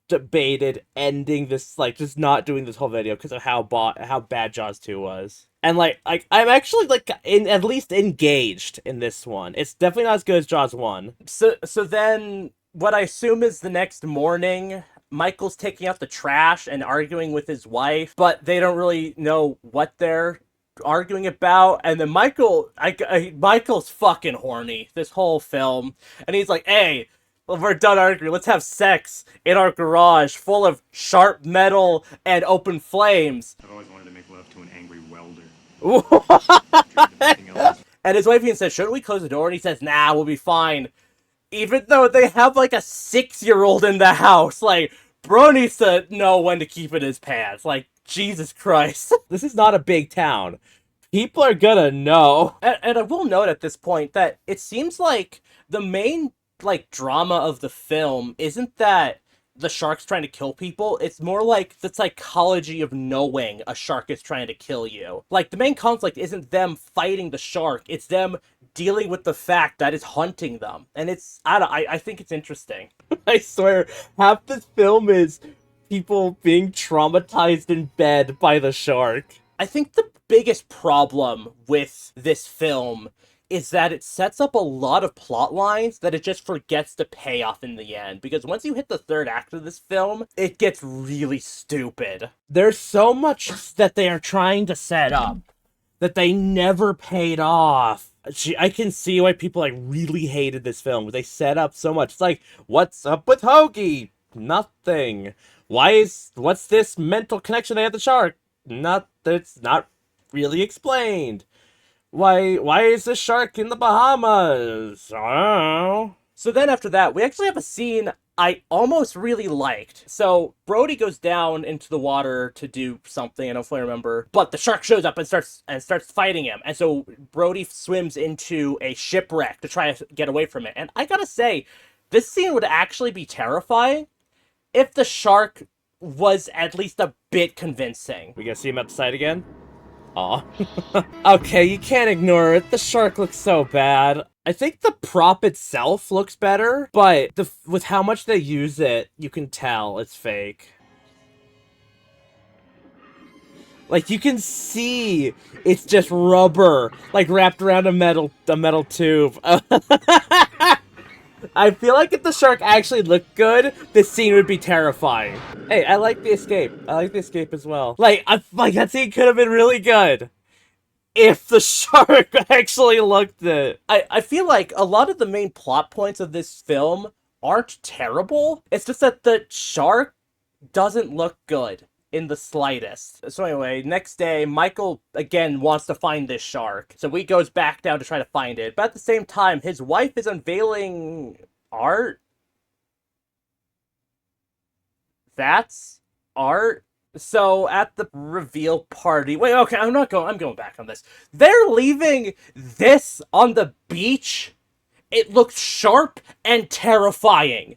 debated ending this, like, just not doing this whole video because of how bad Jaws 2 was. And like I'm actually at least engaged in this one. It's definitely not as good as Jaws 1. So then what I assume is the next morning, Michael's taking out the trash and arguing with his wife, but they don't really know what they're arguing about. And then Michael's fucking horny this whole film, and he's like, "Hey, well, we're done arguing. Let's have sex in our garage full of sharp metal and open flames." I've always wanted to make love to an angry welder. And his wife even says, "Shouldn't we close the door?" And he says, "Nah, we'll be fine." Even though they have like a 6-year-old in the house, like, bro needs to know when to keep in his pants. Like, Jesus Christ. This is not a big town. People are gonna know. And I will note at this point that it seems like the main like drama of the film isn't that the shark's trying to kill people. It's more like the psychology of knowing a shark is trying to kill you. Like, the main conflict isn't them fighting the shark, it's them dealing with the fact that it's hunting them. And it's, I think it's interesting. I swear, half this film is people being traumatized in bed by the shark. I think the biggest problem with this film is that it sets up a lot of plot lines that it just forgets to pay off in the end. Because once you hit the third act of this film, it gets really stupid. There's so much that they are trying to set up that they never paid off. I can see why people like really hated this film. They set up so much. It's like, what's up with Hoagie? Nothing. What's this mental connection they have with the shark? It's not really explained. Why is this shark in the Bahamas? I don't know. So then after that, we actually have a scene I almost really liked. So Brody goes down into the water to do something, I don't fully remember, but the shark shows up and starts fighting him. And so Brody swims into a shipwreck to try to get away from it. And I gotta say, this scene would actually be terrifying if the shark was at least a bit convincing. We gonna see him at the side again? Aw. Okay, you can't ignore it. The shark looks so bad. I think the prop itself looks better, but with how much they use it, you can tell it's fake. Like, you can see it's just rubber, like, wrapped around a metal tube. I feel like if the shark actually looked good, this scene would be terrifying. Hey, I like the escape. I like the escape as well. Like that scene could have been really good if the shark actually looked it. I feel like a lot of the main plot points of this film aren't terrible. It's just that the shark doesn't look good in the slightest. So anyway, next day, Michael again wants to find this shark. So he goes back down to try to find it. But at the same time, his wife is unveiling art. That's art. So at the reveal party, wait, okay, I'm going back on this. They're leaving this on the beach. It looks sharp and terrifying.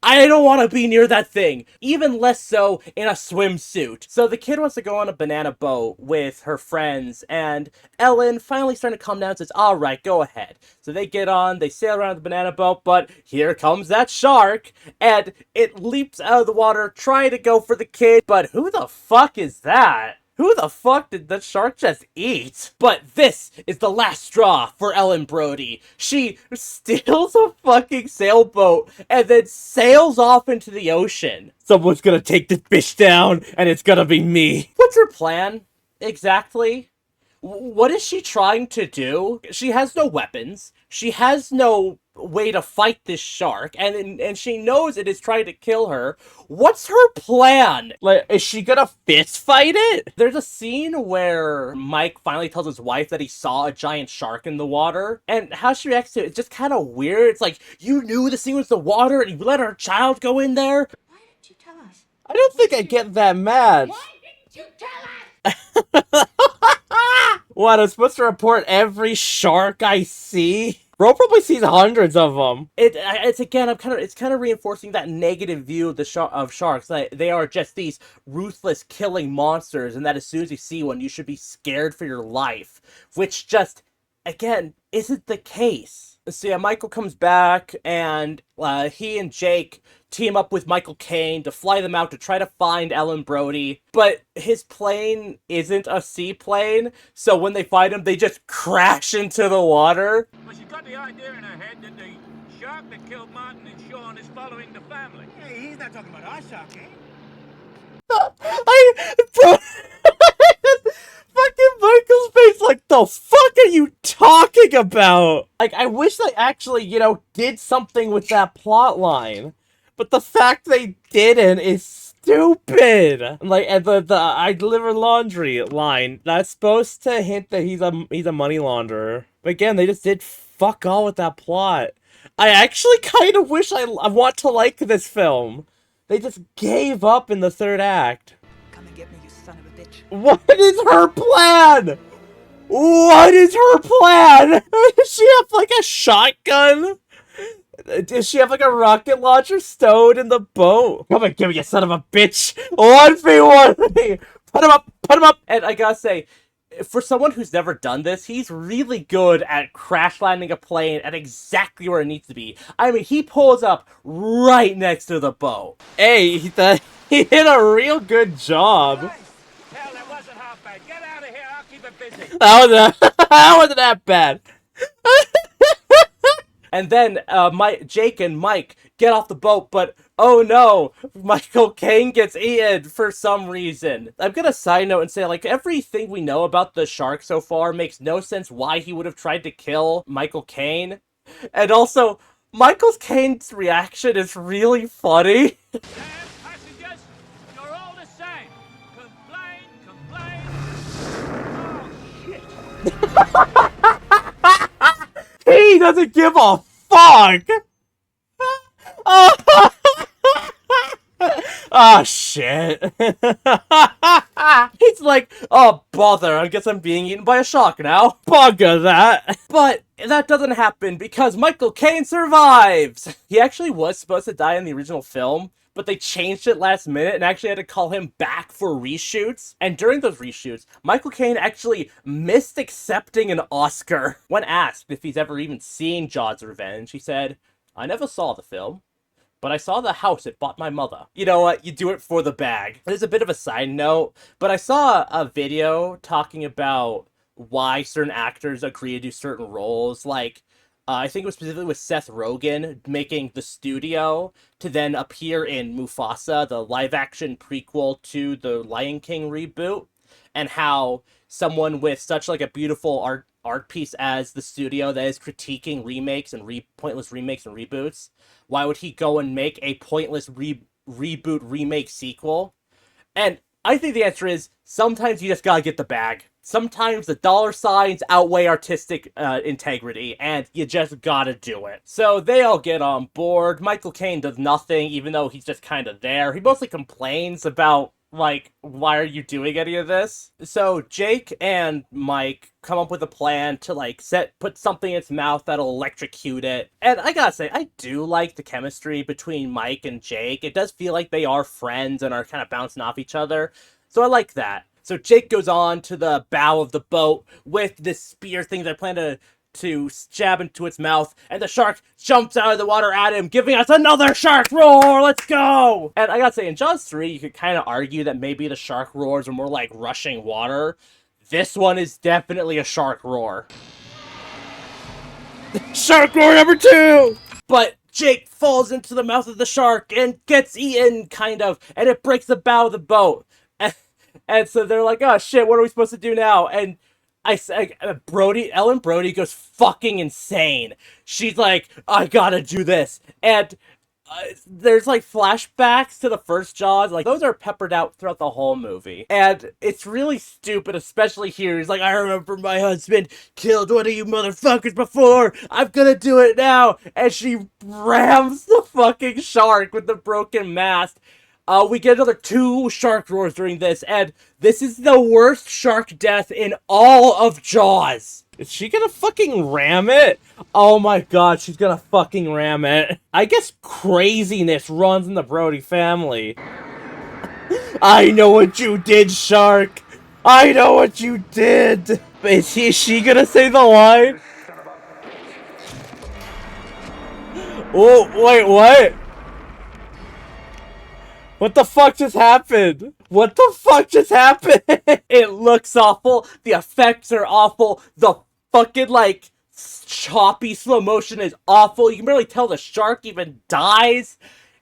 I don't want to be near that thing, even less so in a swimsuit. So the kid wants to go on a banana boat with her friends, and Ellen finally starting to calm down and says, all right, go ahead. So they get on, they sail around the banana boat, but here comes that shark, and it leaps out of the water, trying to go for the kid, but who the fuck is that? Who the fuck did that shark just eat? But this is the last straw for Ellen Brody. She steals a fucking sailboat and then sails off into the ocean. Someone's gonna take this bitch down, and it's gonna be me. What's her plan, exactly? What is she trying to do? She has no weapons. She has no way to fight this shark, and she knows it is trying to kill her. What's her plan? Like, is she gonna fist fight it? There's a scene where Mike finally tells his wife that he saw a giant shark in the water, and how she reacts to it, it's just kind of weird. It's like, you knew this thing was the water, and you let our child go in there? Why didn't you tell us? I don't think I get that mad. Why didn't you tell us? What, I'm supposed to report every shark I see? Bro probably sees hundreds of them. It's again, it's kind of reinforcing that negative view of of sharks. That they are just these ruthless killing monsters, and that as soon as you see one, you should be scared for your life. Which just, again, isn't the case. So yeah, Michael comes back, and he and Jake team up with Michael Caine to fly them out to try to find Ellen Brody. But his plane isn't a seaplane, so when they find him, they just crash into the water. Well, she got the idea in her head that the shark that killed Martin and Sean is following the family. Hey, he's not talking about our shark, eh? Fucking Michael's face, like, the fuck are you talking about? Like, I wish they actually, you know, did something with that plot line. But the fact they didn't is stupid. Like, and the I deliver laundry line, that's supposed to hint that he's a money launderer. But again, they just did fuck all with that plot. I actually kind of wish I want to like this film. They just gave up in the third act. Come and get me, you son of a bitch. What is her plan? What is her plan? Does she have like a shotgun? Does she have like a rocket launcher stowed in the boat? Come and give me, you son of a bitch! 1v1! Put him up! Put him up! And I gotta say, for someone who's never done this, he's really good at crash landing a plane at exactly where it needs to be. I mean, he pulls up right next to the boat. Hey, he did a real good job. Hell, that wasn't half bad. Get out of here, I'll keep it busy. That wasn't that bad. And then Jake and Mike get off the boat, but oh no, Michael Caine gets eaten for some reason. I'm gonna side note and say, like, everything we know about the shark so far makes no sense why he would have tried to kill Michael Caine. And also, Michael Caine's reaction is really funny. Passengers, you're all the same. Complain. Oh, shit. He doesn't give a fuck! Oh, shit. He's like, oh, bother, I guess I'm being eaten by a shark now. Bugger that. But that doesn't happen because Michael Caine survives! He actually was supposed to die in the original film, but they changed it last minute and actually had to call him back for reshoots. And during those reshoots, Michael Caine actually missed accepting an Oscar. When asked if he's ever even seen Jaws Revenge, he said, I never saw the film, but I saw the house it bought my mother. You know what? You do it for the bag. There's a bit of a side note, but I saw a video talking about why certain actors agree to do certain roles. Like, I think it was specifically with Seth Rogen making The Studio to then appear in Mufasa, the live-action prequel to the Lion King reboot, and how someone with such like a beautiful art piece as The Studio that is critiquing remakes and pointless remakes and reboots, why would he go and make a pointless reboot remake sequel? And I think the answer is sometimes you just gotta get the bag. Sometimes the dollar signs outweigh artistic integrity, and you just gotta do it. So they all get on board. Michael Caine does nothing, even though he's just kind of there. He mostly complains about, like, why are you doing any of this? So Jake and Mike come up with a plan to, like, put something in its mouth that'll electrocute it. And I gotta say, I do like the chemistry between Mike and Jake. It does feel like they are friends and are kind of bouncing off each other. So I like that. So Jake goes on to the bow of the boat with this spear thing that I plan to jab into its mouth, and the shark jumps out of the water at him, giving us another shark roar! Let's go! And I gotta say, in Jaws 3, you could kind of argue that maybe the shark roars are more like rushing water. This one is definitely a shark roar. Shark roar number 2! But Jake falls into the mouth of the shark and gets eaten, kind of, and it breaks the bow of the boat. And so they're like, oh shit, what are we supposed to do now? And Ellen Brody goes fucking insane. She's like, I gotta do this. And there's like flashbacks to the first Jaws. Like, those are peppered out throughout the whole movie. And it's really stupid, especially here. He's like, I remember my husband killed one of you motherfuckers before. I'm gonna do it now. And she rams the fucking shark with the broken mast. We get another 2 shark roars during this, and this is the worst shark death in all of Jaws. Is she gonna fucking ram it? Oh my god, she's gonna fucking ram it. I guess craziness runs in the Brody family. I know what you did, shark. I know what you did. Is she gonna say the line? Oh, wait, what? What the fuck just happened? What the fuck just happened? It looks awful. The effects are awful. The fucking, like, choppy slow motion is awful. You can barely tell the shark even dies.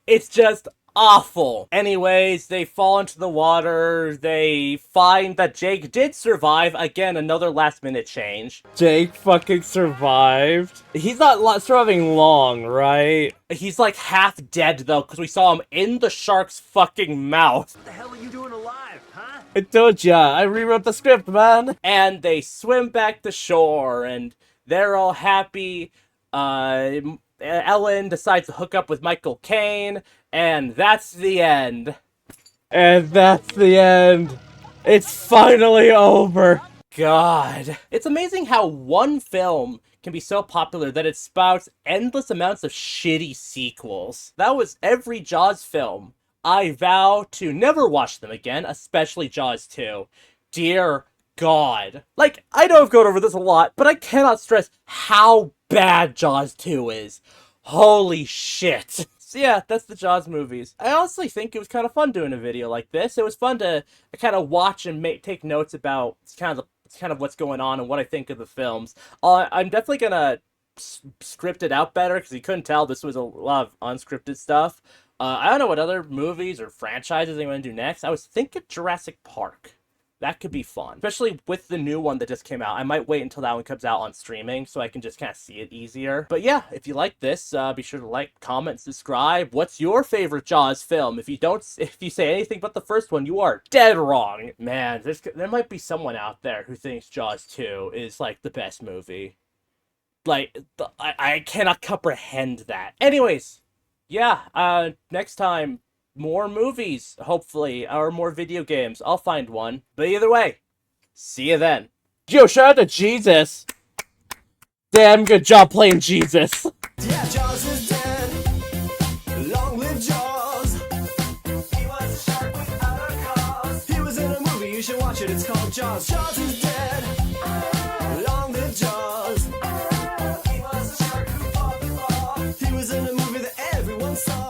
It's just awful. Anyways, they fall into the water. They find that Jake did survive. Again, another last minute change. Jake fucking survived. He's not surviving long, right? He's like half dead though, because we saw him in the shark's fucking mouth. What the hell are you doing alive, huh? I told ya, I rewrote the script, man. And they swim back to shore, and they're all happy. Ellen decides to hook up with Michael Caine, and that's the end. And that's the end. It's finally over. God. It's amazing how one film can be so popular that it spouts endless amounts of shitty sequels. That was every Jaws film. I vow to never watch them again, especially Jaws 2. Dear God. Like, I know I've gone over this a lot, but I cannot stress how bad Jaws 2 is. Holy shit. So yeah, that's the Jaws movies. I honestly think it was kind of fun doing a video like this. It was fun to kind of watch and take notes about kind of what's going on and what I think of the films. I'm definitely gonna script it out better, because you couldn't tell this was a lot of unscripted stuff. I don't know what other movies or franchises they want to do next. I was thinking Jurassic Park. That could be fun, especially with the new one that just came out. I might wait until that one comes out on streaming so I can just kind of see it easier. But yeah, if you like this, be sure to like, comment, subscribe. What's your favorite Jaws film? If you say anything but the first one, you are dead wrong. Man, there might be someone out there who thinks Jaws 2 is like the best movie. Like, I cannot comprehend that. Anyways, yeah, next time, more movies, hopefully, or more video games. I'll find one. But either way, see you then. Yo, shout out to Jesus. Damn good job playing Jesus. Yeah, Jaws is dead. Long live Jaws. He was a shark without a cause. He was in a movie, you should watch it. It's called Jaws. Jaws is dead. Long live Jaws. He was a shark who fought the law. He was in a movie that everyone saw.